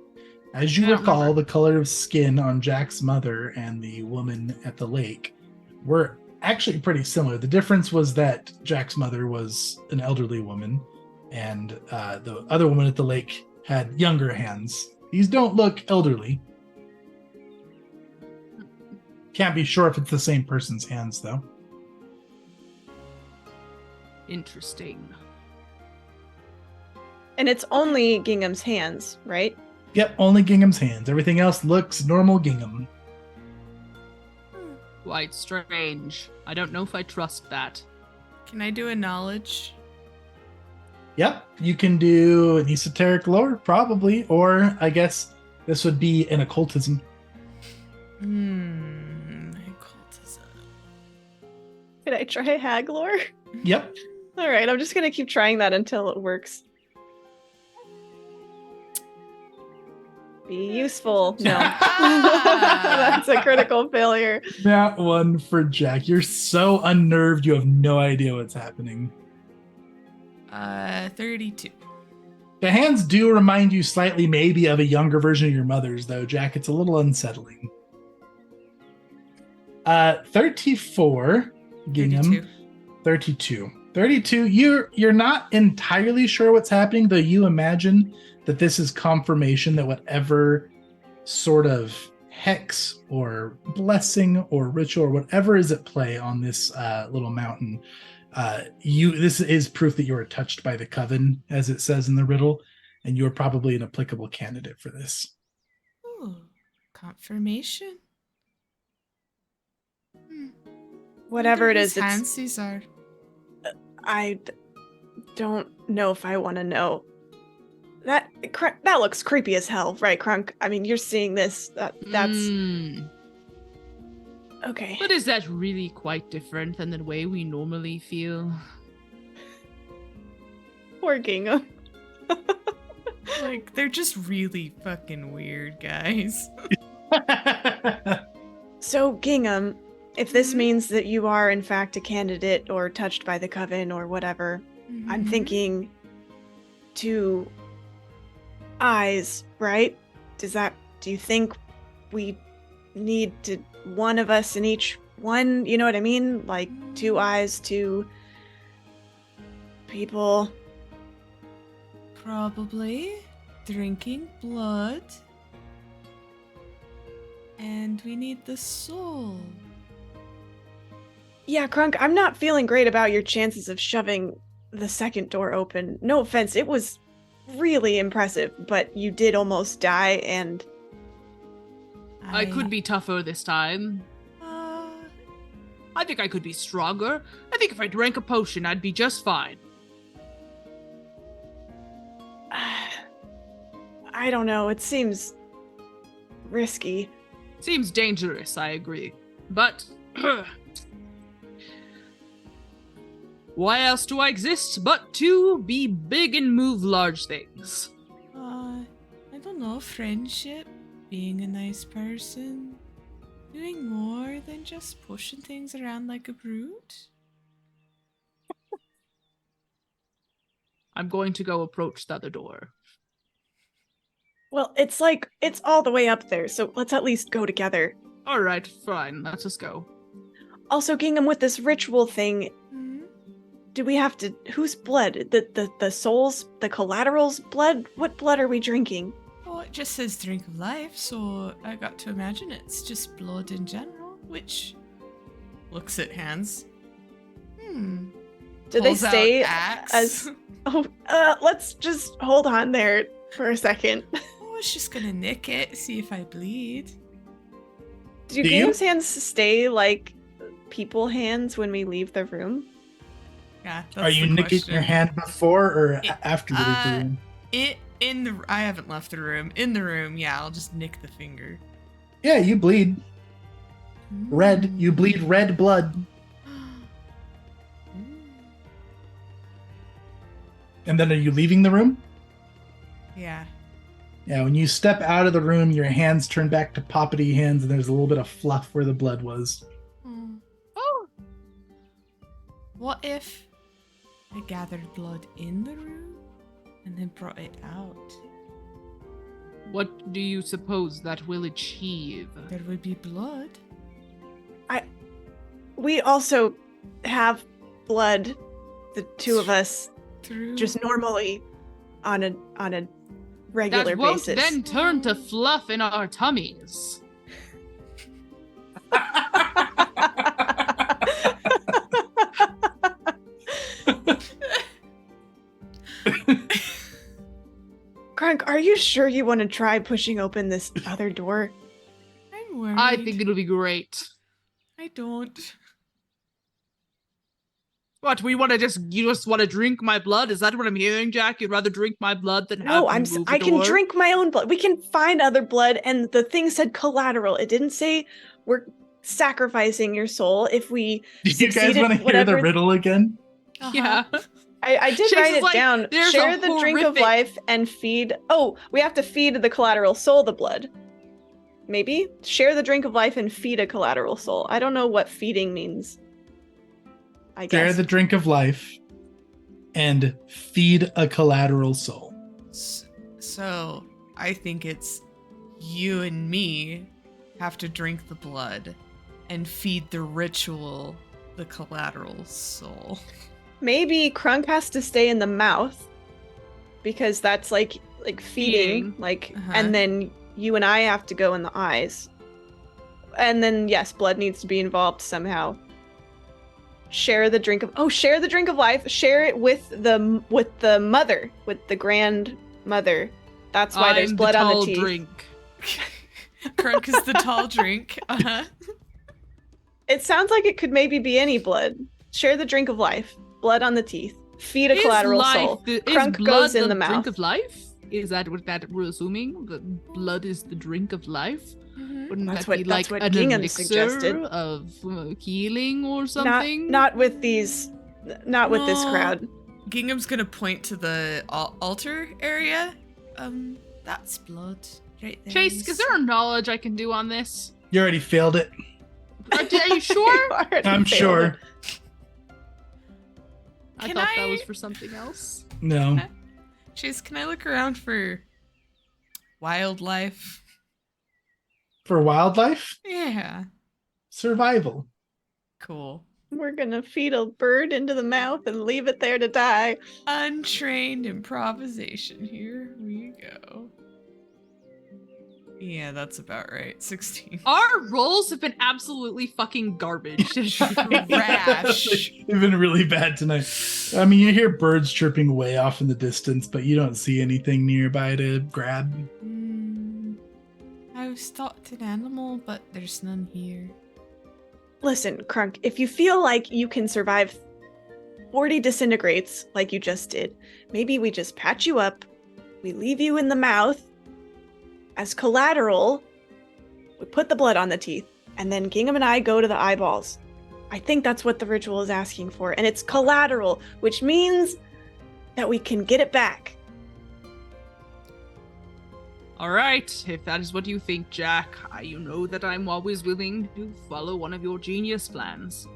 As you I don't recall, remember. the color of skin on Jack's mother and the woman at the lake were actually pretty similar. The difference was that Jack's mother was an elderly woman, and the other woman at the lake had younger hands. These don't look elderly. Can't be sure if it's the same person's hands, though. Interesting. And it's only Gingham's hands, right? Yep, only Gingham's hands. Everything else looks normal Gingham. Quite strange. I don't know if I trust that. Can I do a knowledge? Yep, you can do an esoteric lore, probably, or I guess this would be an occultism. Occultism. Could I try Haglore? Yep. All right, I'm just gonna keep trying that until it works. Be useful. No. That's a critical failure. That one for Jack. You're so unnerved, you have no idea what's happening. 32. The hands do remind you slightly, maybe, of a younger version of your mother's, though, Jack. It's a little unsettling. 34, Gingham. 32. 32. 32. You're not entirely sure what's happening, though you imagine that this is confirmation that whatever sort of hex or blessing or ritual or whatever is at play on this little mountain, this is proof that you were touched by the coven, as it says in the riddle, and you're probably an applicable candidate for this. Ooh, confirmation. Whatever it Wonder is, whose hands these are. don't know if I want to know. That looks creepy as hell, right, Crunk? I mean, you're seeing this. That's okay. But is that really quite different than the way we normally feel? Poor Gingham. Like, they're just really fucking weird, guys. So, Gingham, if this means that you are in fact a candidate or touched by the coven or whatever, I'm thinking 2 eyes, right? Do you think we need to one of us in each one? You know what I mean? Like 2 eyes, 2 people. Probably drinking blood. And we need the soul. Yeah, Crunk, I'm not feeling great about your chances of shoving the second door open. No offense, it was really impressive, but you did almost die, and I could be tougher this time. I think I could be stronger. I think if I drank a potion, I'd be just fine. I don't know, it seems risky. Seems dangerous, I agree. But why else do I exist but to be big and move large things? I don't know, friendship, being a nice person, doing more than just pushing things around like a brute. I'm going to go approach the other door. Well, it's all the way up there, so let's at least go together. All right, fine. Let's just go. Also, Gingham, with this ritual thing, do we have to... Whose blood? The soul's... The collateral's blood? What blood are we drinking? Oh, it just says drink of life, so I got to imagine it's just blood in general, which... Looks at hands. Do they Pulls out stay axe. as... Oh, let's just hold on there for a second. Oh, I was just gonna nick it, see if I bleed. Do Do you? Gingham's hands stay like people hands when we leave the room? Yeah, that's Are you the nicking question. your hand before or after you leave the room? I haven't left the room. In the room, yeah, I'll just nick the finger. Yeah, you bleed red. You bleed red blood. And then are you leaving the room? Yeah. Yeah, when you step out of the room, your hands turn back to poppity hands, and there's a little bit of fluff where the blood was. Oh. What if I gathered blood in the room and then brought it out? What do you suppose that will achieve? There would be blood. We also have blood, the 2 of us, True. just normally on a regular That won't basis. then turn to fluff in our tummies. Crunk, are you sure you want to try pushing open this other door? I'm worried. I think it'll be great. I don't. What, you just want to drink my blood? Is that what I'm hearing, Jack? You'd rather drink my blood than No, have me move a I can door? drink my own blood. We can find other blood, and the thing said collateral. It didn't say we're sacrificing your soul if we Do you guys succeeded, want to hear the whatever- riddle again? Yeah. I did Chase write is it like, down. "There's Share a the drink of horrific-" life and feed... Oh, we have to feed the collateral soul the blood. Maybe? Share the drink of life and feed a collateral soul. I don't know what feeding means. I Share guess. the drink of life and feed a collateral soul. So, I think it's you and me have to drink the blood and feed the ritual the collateral soul. Maybe Krunk has to stay in the mouth because that's like feeding. Like, and then you and I have to go in the eyes. And then yes, blood needs to be involved somehow. Share the drink of life. Share it with the mother, with the grandmother. That's why there's blood on the teeth. Drink. Krunk is the tall drink. It sounds like it could maybe be any blood. Share the drink of life. Blood on the teeth. Feed a collateral soul. Krunk goes in the mouth. Drink of life? Is that what we're assuming? That blood is the drink of life? Wouldn't That's that be like what an Gingham elixir suggested. of healing or something? Not with these. Not with this crowd. Gingham's gonna point to the altar area. That's blood right there. Chase, is there a knowledge I can do on this? You already failed it. Are you sure? I'm sure. I thought that was for something else. No. Chase, can I look around for wildlife? For wildlife? Yeah. Survival. Cool. We're gonna feed a bird into the mouth and leave it there to die. Untrained improvisation. Here we go. Yeah, that's about right. 16. Our rolls have been absolutely fucking garbage. Trash. They've been really bad tonight. I mean, you hear birds chirping way off in the distance, but you don't see anything nearby to grab. I stalked an animal, but there's none here. Listen, Krunk, if you feel like you can survive 40 disintegrates like you just did, maybe we just patch you up, we leave you in the mouth as collateral, we put the blood on the teeth, and then Gingham and I go to the eyeballs. I think that's what the ritual is asking for, and it's collateral, which means that we can get it back. All right, if that is what you think, Jack, you know that I'm always willing to follow one of your genius plans.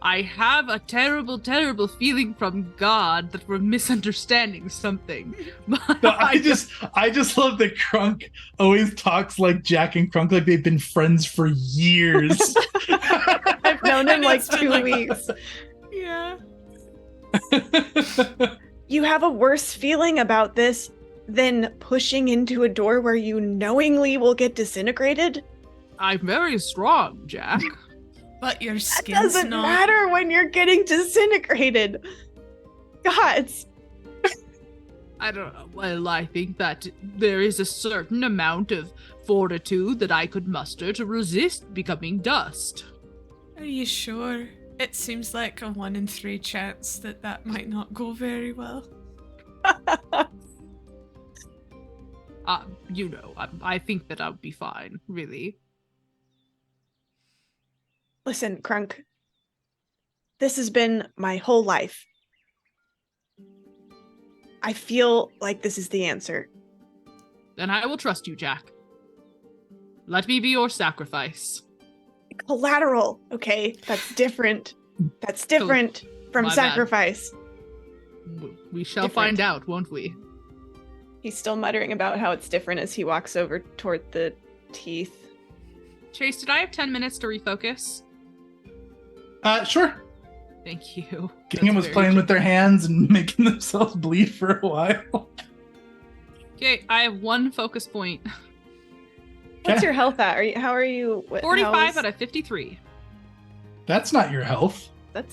I have a terrible, terrible feeling from God that we're misunderstanding something. But No, I just love that Krunk always talks like Jack and Krunk like they've been friends for years. I've known him like 2 weeks. Yeah. You have a worse feeling about this than pushing into a door where you knowingly will get disintegrated? I'm very strong, Jack. But your That skin's doesn't not... matter when you're getting disintegrated. Gods. I don't know. Well, I think that there is a certain amount of fortitude that I could muster to resist becoming dust. Are you sure? It seems like a 1 in 3 chance that might not go very well. I think that I would be fine, really. Listen, Krunk. This has been my whole life. I feel like this is the answer. Then I will trust you, Jack. Let me be your sacrifice. Collateral, okay? That's different. That's different from My bad. sacrifice. We shall Different. find out, won't we? He's still muttering about how it's different as he walks over toward the teeth. Chase, did I have 10 minutes to refocus? Sure. Thank you. Gingham was playing with their hands and making themselves bleed for a while. Okay, I have 1 focus point. What's Okay. your health at? How are you? 45 out of 53. That's not your health. That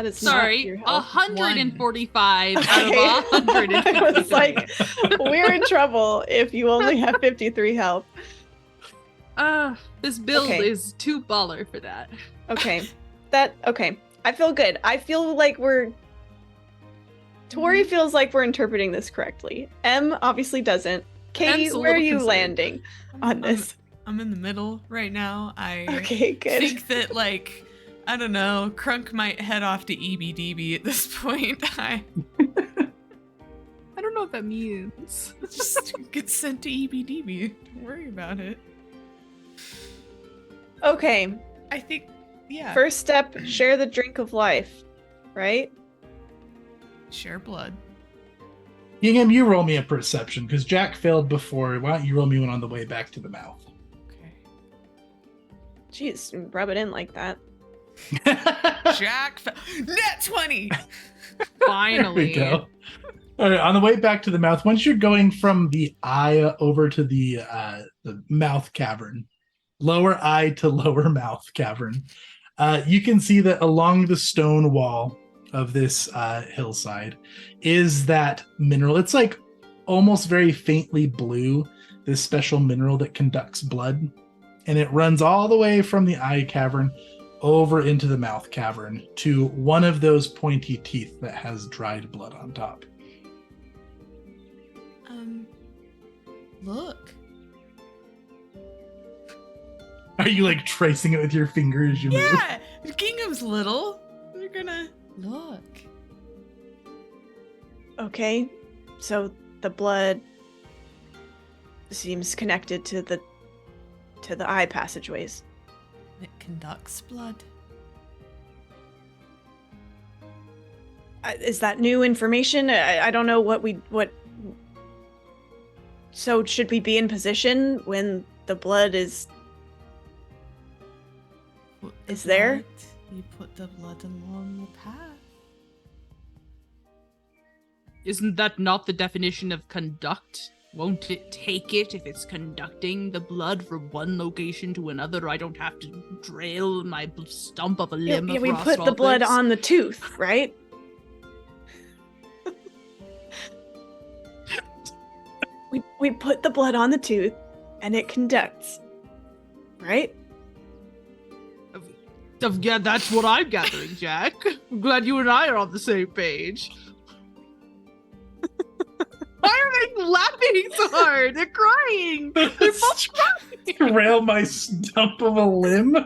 is not Sorry, your health. 145 Okay. out of 153. I was like, we're in trouble if you only have 53 health. This build Okay. is too baller for that. Okay. Okay. I feel good. I feel like Tori feels like we're interpreting this correctly. M obviously doesn't. Katie, M's a where are little you concerned. landing on this? I'm in the middle right now. I Okay, good. think that, like, I don't know, Krunk might head off to EBDB at this point. I I don't know what that means. just get sent to EBDB. Don't worry about it. Okay. I think, yeah. First step, share the drink of life, right? Share blood. Gingham, you roll me a perception because Jack failed before. Why don't you roll me one on the way back to the mouth? Okay. Jeez, rub it in like that. Jack, net 20. Finally. There we go. All right, on the way back to the mouth, once you're going from the eye over to the mouth cavern, lower eye to lower mouth cavern, you can see that along the stone wall of this hillside is that mineral. It's like almost very faintly blue, this special mineral that conducts blood, and it runs all the way from the eye cavern over into the mouth cavern to one of those pointy teeth that has dried blood on top. Look. Are you like tracing it with your finger as you move? Yeah, Gingham's little. We're gonna look. Okay, so the blood seems connected to the eye passageways. It conducts blood. Is that new information? I don't know what. So should we be in position when the blood is there? You put the blood along the path. Isn't that not the definition of conduct? Won't it take it if it's conducting the blood from one location to another? I don't have to drill my stump of a limb. Yeah, we across put all the blood this. on the tooth, right? we put the blood on the tooth, and it conducts, right? Yeah, that's what I'm gathering, Jack. I'm glad you and I are on the same page. Why are they laughing so hard? They're crying. They're both crying. Rail my stump of a limb.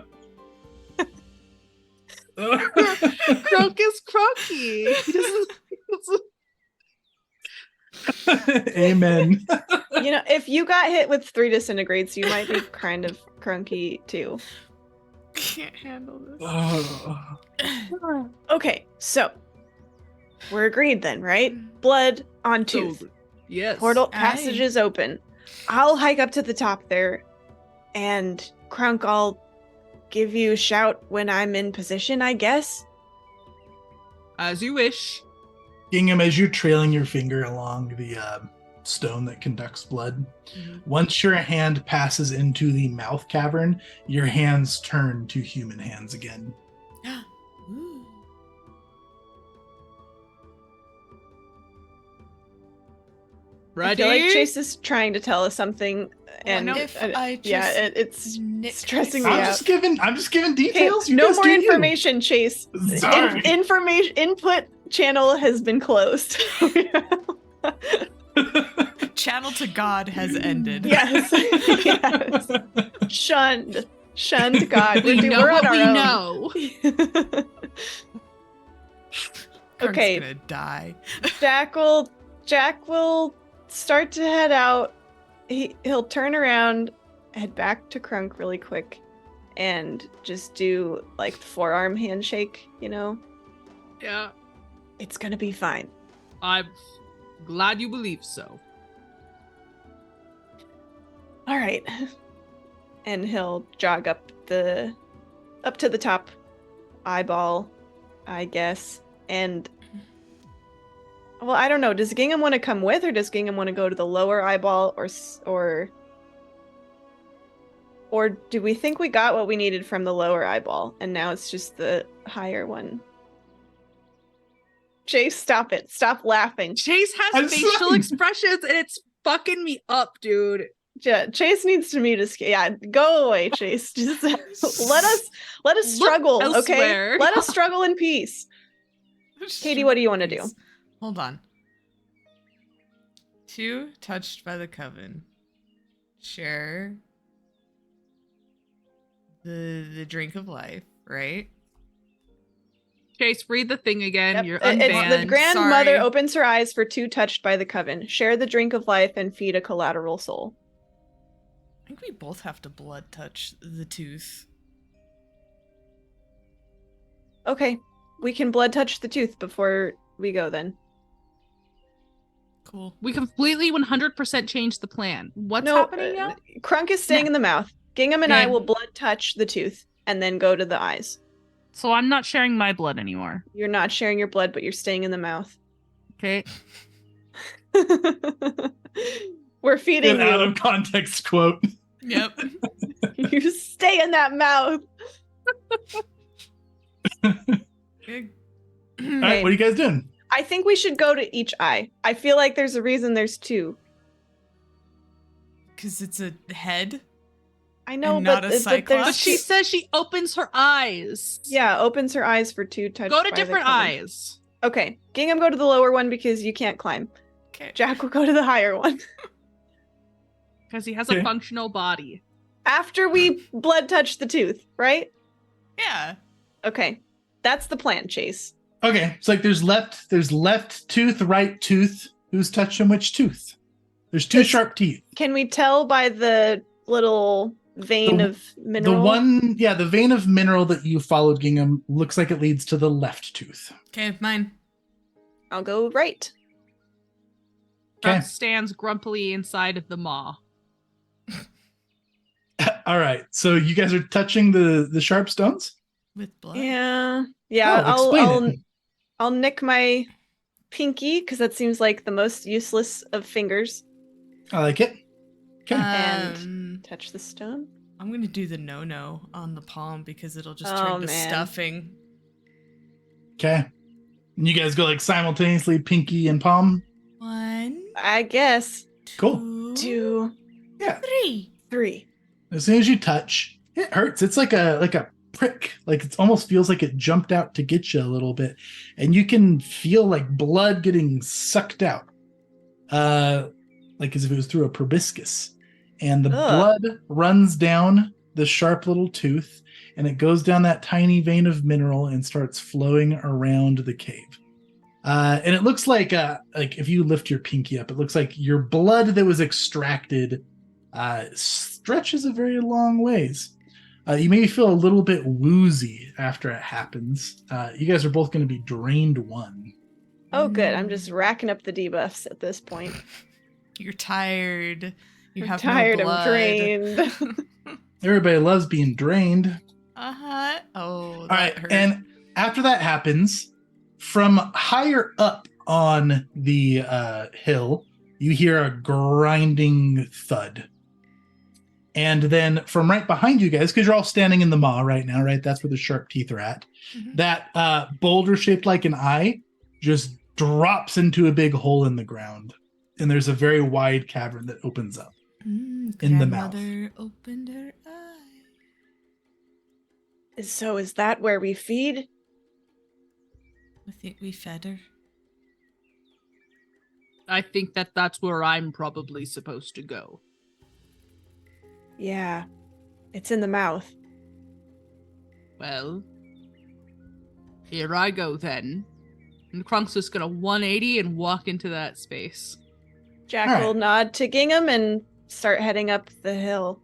Crunk is crunky. He doesn't- Amen. You know, if you got hit with 3 disintegrates, you might be kind of crunky too. Can't handle this. Oh. Okay, so we're agreed then, right? Blood on tooth. Yes. Portal Aye. passage is open. I'll hike up to the top there, and Crunk, I'll give you a shout when I'm in position, I guess. As you wish. Gingham, as you're trailing your finger along the stone that conducts blood, once your hand passes into the mouth cavern, your hands turn to human hands again. Ooh. Ready? I feel like Chase is trying to tell us something, and What if I just it's nick stressing my me I'm out. just giving Okay, details. You no guys more do you. information, Chase. Sorry. Information input channel has been closed. Channel to God has ended. Yes. Yes. Shunned God. We know we're on what our we own. know. Crunk's Okay. gonna die. Jack will start to head out. He'll turn around, head back to Crunk really quick, and just do like the forearm handshake, you know? Yeah. It's gonna be fine. I'm glad you believe so. All right. And he'll jog up to the top eyeball, I guess. And well, I don't know. Does Gingham want to come with, or does Gingham want to go to the lower eyeball, or do we think we got what we needed from the lower eyeball and now it's just the higher one? Chase, stop it. Stop laughing. Chase has I'm facial sorry. expressions and it's fucking me up, dude. Chase needs to mute his. Yeah, go away, Chase. Just let us Look struggle, elsewhere. okay? Let us struggle in peace. Katie, what do you want to do? Hold on. 2 touched by the coven. Share the drink of life, right? Chase, read the thing again. Yep. You're It's unbanned. the grandmother Sorry. opens her eyes for 2 touched by the coven. Share the drink of life and feed a collateral soul. I think we both have to blood touch the tooth. Okay, we can blood touch the tooth before we go then. Cool. We completely 100% changed the plan. What's No, happening now? Crunk is staying No. in the mouth. Gingham and I Okay. will blood touch the tooth and then go to the eyes. So I'm not sharing my blood anymore. You're not sharing your blood, but you're staying in the mouth. Okay. We're feeding An out you. of context quote. Yep. You stay in that mouth. Good. All right, what are you guys doing? I think we should go to each eye. I feel like there's a reason there's two. Because it's a head. I know, And but, not a but cyclops? there's But she says she opens her eyes. yeah, opens her eyes for two touch. Go to by the different coven. eyes. Okay, Gingham, go to the lower one because you can't climb. Okay. Jack will go to the higher one. Because he has Okay. a functional body. After we blood touch the tooth, right? Yeah. Okay. That's the plan, Chase. Okay, it's like there's left tooth, right tooth. Who's touching which tooth? There's two It's- sharp teeth. Can we tell by the little vein of mineral? The vein of mineral that you followed, Gingham, looks like it leads to the left tooth. Okay, mine. I'll go right. Okay. Trump stands grumpily inside of the maw. All right, so you guys are touching the sharp stones? With blood. Yeah. Yeah, Oh, explain it. I'll nick my pinky because that seems like the most useless of fingers. I like it. Okay. And- Touch the stone. I'm gonna do the no on the palm because it'll just Oh, turn to man. stuffing. Okay. And you guys go like simultaneously, pinky and palm? 1, I guess. Cool. 2, Yeah. 3. 3. As soon as you touch, it hurts. It's like a prick. Like it almost feels like it jumped out to get you a little bit. And you can feel like blood getting sucked out. Like as if it was through a proboscis. And the Ugh. blood runs down the sharp little tooth, and it goes down that tiny vein of mineral and starts flowing around the cave. And it looks like if you lift your pinky up, it looks like your blood that was extracted stretches a very long ways. You maybe feel a little bit woozy after it happens. You guys are both going to be drained 1. Oh, good. I'm just racking up the debuffs at this point. You're tired. You I'm have tired. no blood. I'm drained. Everybody loves being drained. Uh-huh. Oh, All that right, hurt. and after that happens, from higher up on the hill, you hear a grinding thud. And then from right behind you guys, because you're all standing in the maw right now, right? That's where the sharp teeth are at. Mhm. That boulder shaped like an eye just drops into a big hole in the ground. And there's a very wide cavern that opens up. in the mouth. Grandmother opened her eye. So is that where we feed? I think we fed her. I think that's where I'm probably supposed to go. Yeah. It's in the mouth. Well, here I go then. And Krunk's just gonna 180 and walk into that space. Jack All right. will nod to Gingham and start heading up the hill.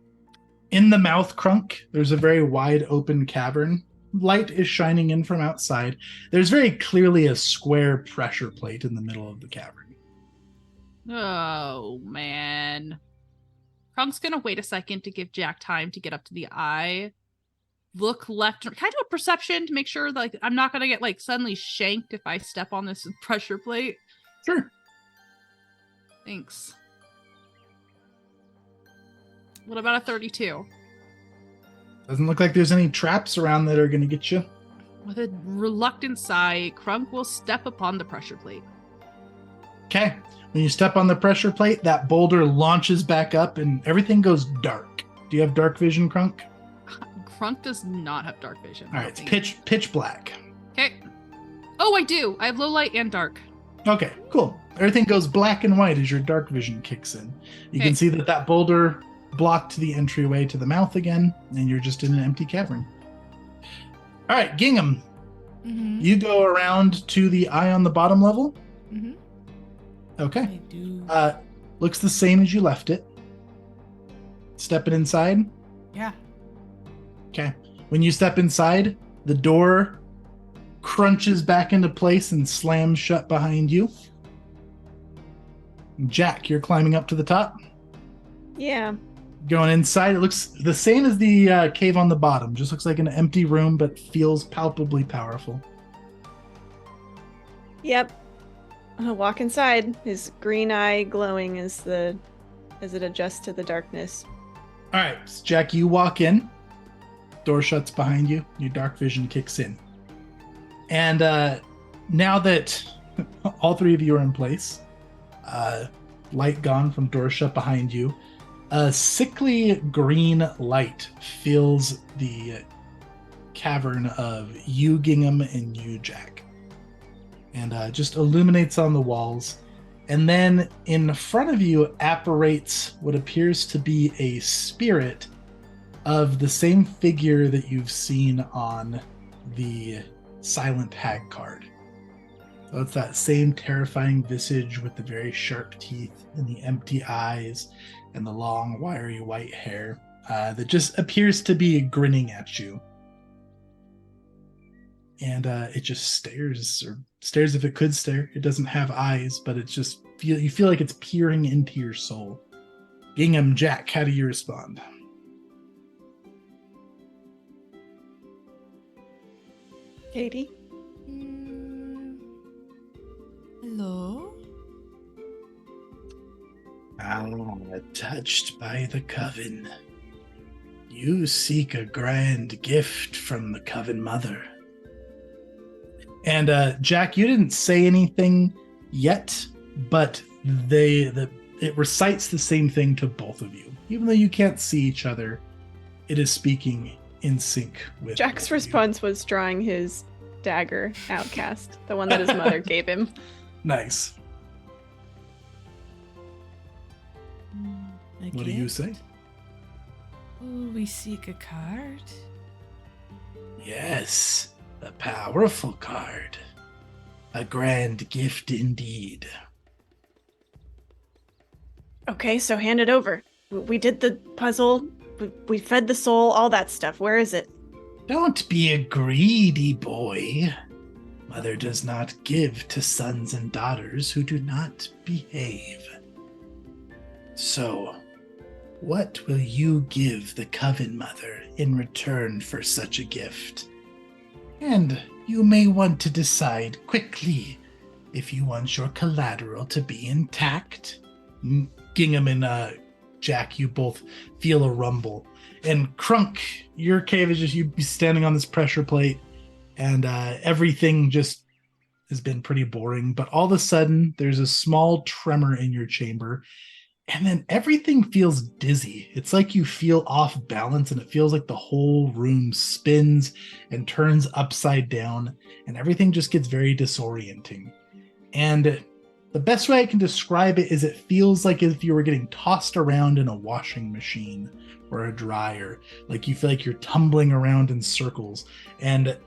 In the mouth crunk, there's a very wide open cavern. Light is shining in from outside. There's very clearly a square pressure plate in the middle of the cavern. Oh, man. Krunk's gonna wait a second to give Jack time to get up to the eye. Look left. Can I do a perception to make sure that I'm not gonna get suddenly shanked if I step on this pressure plate? Sure. Thanks. What about a 32? Doesn't look like there's any traps around that are going to get you. With a reluctant sigh, Krunk will step upon the pressure plate. Okay. When you step on the pressure plate, that boulder launches back up and everything goes dark. Do you have dark vision, Krunk? Krunk does not have dark vision. All right, it's pitch black. Okay. Oh, I do. I have low light and dark. Okay, cool. Everything goes black and white as your dark vision kicks in. You Okay. can see that boulder blocked the entryway to the mouth again, and you're just in an empty cavern. All right, Gingham, Mm-hmm. you go around to the eye on the bottom level. Mm-hmm. Okay. I do. Looks the same as you left it. Stepping inside. Yeah. Okay. When you step inside, the door crunches back into place and slams shut behind you. Jack, you're climbing up to the top. Yeah. Going inside, it looks the same as the cave on the bottom. Just looks like an empty room, but feels palpably powerful. Yep. I'll walk inside, his green eye glowing as it adjusts to the darkness. All right, so Jack, you walk in. Door shuts behind you. Your dark vision kicks in. And now that all three of you are in place, light gone from door shut behind you, a sickly green light fills the cavern of you, Gingham, and you, Jack. And just illuminates on the walls. And then in front of you apparates what appears to be a spirit of the same figure that you've seen on the Silent Hag card. So it's that same terrifying visage with the very sharp teeth and the empty eyes and the long, wiry white hair that just appears to be grinning at you. And it just stares if it could stare. It doesn't have eyes, but it's just you feel like it's peering into your soul. Gingham, Jack, how do you respond? Katie? Hello? Touched by the coven. You seek a grand gift from the coven mother. And Jack, you didn't say anything yet, but it recites the same thing to both of you. Even though you can't see each other, it is speaking in sync with Jack's response was drawing his dagger, Outcast, the one that his mother gave him. Nice. What do you say? Oh, we seek a card. Yes, a powerful card. A grand gift indeed. Okay, so hand it over. We did the puzzle. We fed the soul, all that stuff. Where is it? Don't be a greedy boy. Mother does not give to sons and daughters who do not behave. So, what will you give the Coven Mother in return for such a gift? And you may want to decide quickly if you want your collateral to be intact. Gingham and Jack, you both feel a rumble. And Crunk, your cave is just you standing on this pressure plate, and everything just has been pretty boring. But all of a sudden, there's a small tremor in your chamber, and then everything feels dizzy. It's like you feel off balance, and it feels like the whole room spins and turns upside down, and everything just gets very disorienting. And the best way I can describe it is it feels like if you were getting tossed around in a washing machine or a dryer. Like you feel like you're tumbling around in circles. And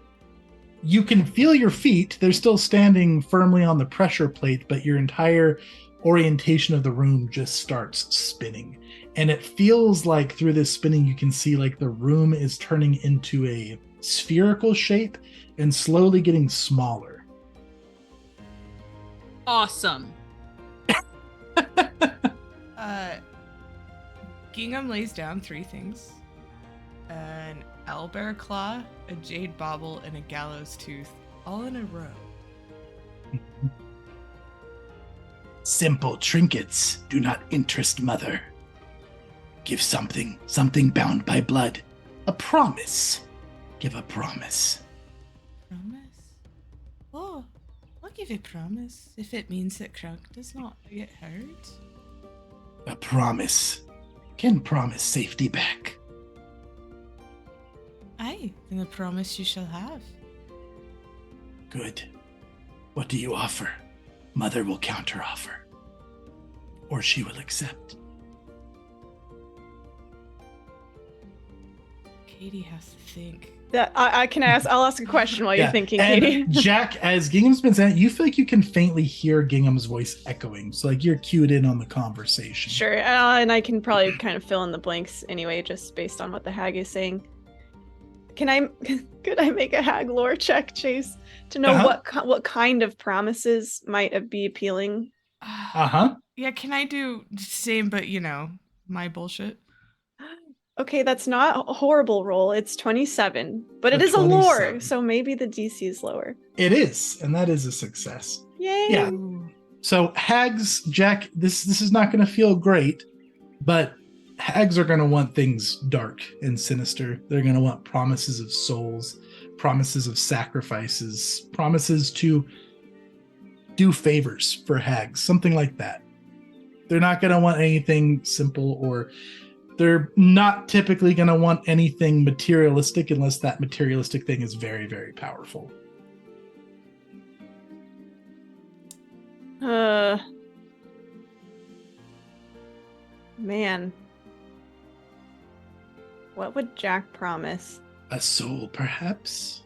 you can feel your feet. They're still standing firmly on the pressure plate, but your entire orientation of the room just starts spinning. And it feels like through this spinning, you can see like the room is turning into a spherical shape and slowly getting smaller. Awesome. Gingham lays down 3 things. An owlbear claw, a jade bauble, and a gallows tooth, all in a row. Simple trinkets do not interest Mother. Give something bound by blood. A promise. Give a promise. Promise? Oh, I'll give a promise if it means that Crunk does not get hurt. A promise can promise safety back. Aye, then a promise you shall have. Good. What do you offer? Mother will counteroffer. Or she will accept. Katie has to think. I'll ask a question while you're thinking, and Katie. Jack, as Gingham's been saying, you feel like you can faintly hear Gingham's voice echoing. So like you're cued in on the conversation. Sure, and I can probably kind of fill in the blanks anyway, just based on what the hag is saying. Could I make a hag lore check, Chase, to know what kind of promises might be appealing? Yeah, can I do the same, but my bullshit? Okay, that's not a horrible roll. It's 27, but it A is a lore, 27. so maybe the DC is lower. It is, and that is a success. Yay! Yeah. So hags, Jack, this is not going to feel great, but hags are going to want things dark and sinister. They're going to want promises of souls, promises of sacrifices, promises to do favors for hags, something like that. They're not going to want anything simple, or they're not typically going to want anything materialistic unless that materialistic thing is very, very powerful. Man. What would Jack promise? A soul, perhaps?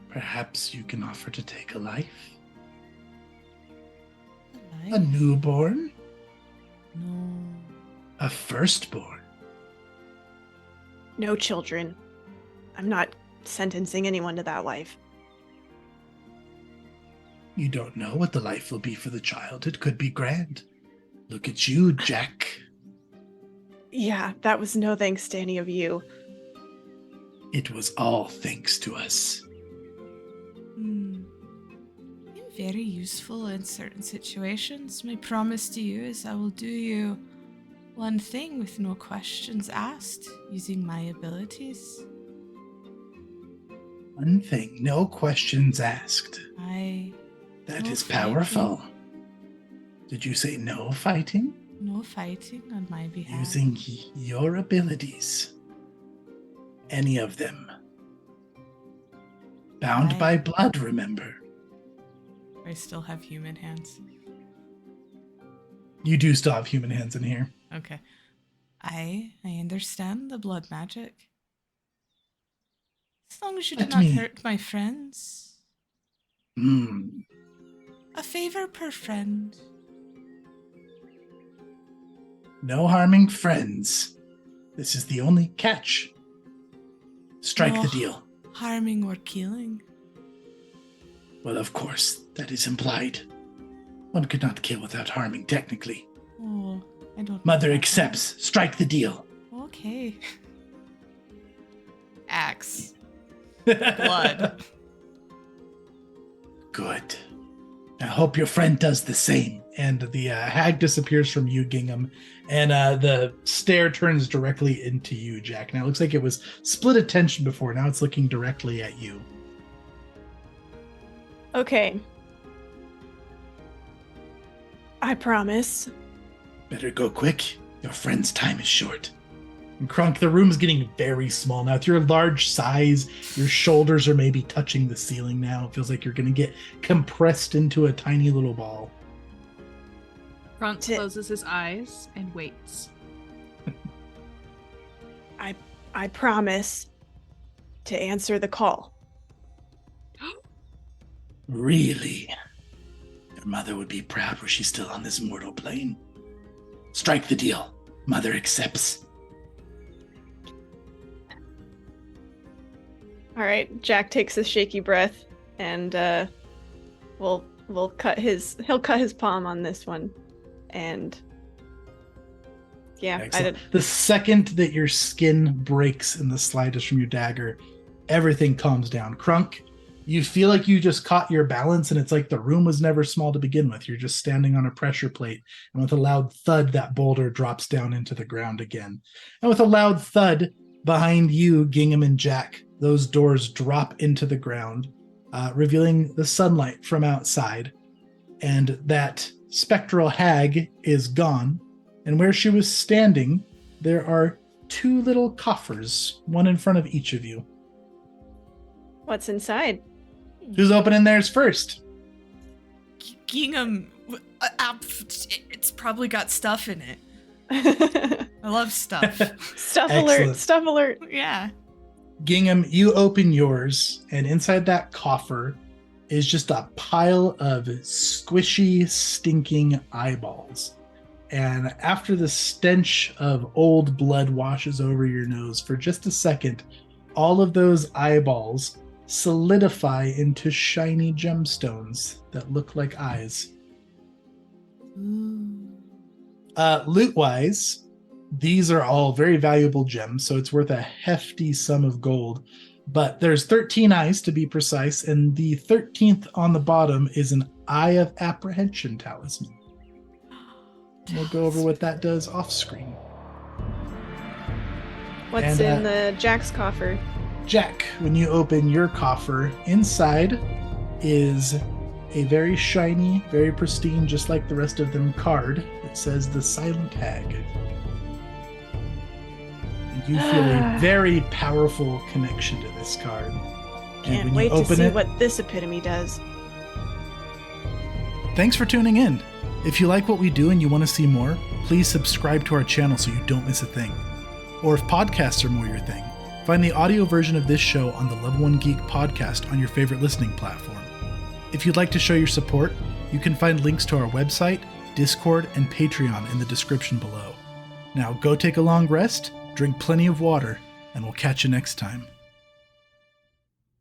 Perhaps you can offer to take a life? A newborn? No. A firstborn? No children. I'm not sentencing anyone to that life. You don't know what the life will be for the child. It could be grand. Look at you, Jack. Yeah, that was no thanks to any of you. It was all thanks to us. I'm very useful in certain situations. My promise to you is I will do you one thing with no questions asked, using my abilities. One thing, no questions asked. That No is fighting. powerful. Did you say no fighting? No fighting on my behalf. Using your abilities. Any of them. Bound by blood, remember. I still have human hands. You do still have human hands in here. Okay. I understand the blood magic. As long as you do Let not me- hurt my friends. A favor per friend. No harming friends. This is the only catch. Strike No the deal. harming or killing. Well, of course, that is implied. One could not kill without harming, technically. Oh, I don't. Mother know that accepts. Strike the deal. one. Okay. Axe. Blood. Good. I hope your friend does the same. And the hag disappears from you, Gingham, and the stare turns directly into you, Jack. Now it looks like it was split attention before. Now it's looking directly at you. Okay. I promise. Better go quick. Your friend's time is short. And Krunk, the room's getting very small now. With your large size, your shoulders are maybe touching the ceiling now. It feels like you're going to get compressed into a tiny little ball. Front closes his eyes and waits. I promise to answer the call. Really? Your mother would be proud were she still on this mortal plane. Strike the deal. Mother accepts. All right, Jack takes a shaky breath and we'll cut he'll cut his palm on this one. And yeah, Excellent. The second that your skin breaks in the slightest from your dagger, everything calms down. Krunk, you feel like you just caught your balance, and it's like the room was never small to begin with. You're just standing on a pressure plate, and with a loud thud, that boulder drops down into the ground again. And with a loud thud behind you, Gingham and Jack, those doors drop into the ground, revealing the sunlight from outside, and that spectral hag is gone. And where she was standing, there are two little coffers, one in front of each of you. What's inside? Who's opening theirs first? Gingham. It's probably got stuff in it. I love stuff. Stuff Excellent. alert! Stuff alert! Yeah. Gingham, you open yours, and inside that coffer is just a pile of squishy, stinking eyeballs. And after the stench of old blood washes over your nose for just a second, all of those eyeballs solidify into shiny gemstones that look like eyes. Ooh. Loot-wise, these are all very valuable gems, so it's worth a hefty sum of gold. But there's 13 eyes to be precise, and the 13th on the bottom is an Eye of Apprehension talisman. We'll go over what that does off screen. What's in the Jack's coffer? Jack, when you open your coffer, inside is a very shiny, very pristine, just like the rest of them, card that says the Silent Hag. And you feel a very powerful connection to this card. Can't wait to see what this epitome does. Thanks for tuning in. If you like what we do and you want to see more, please subscribe to our channel so you don't miss a thing. Or if podcasts are more your thing, find the audio version of this show on the Level 1 Geek podcast on your favorite listening platform. If you'd like to show your support, you can find links to our website, Discord, and Patreon in the description below. Now go take a long rest, drink plenty of water, and we'll catch you next time.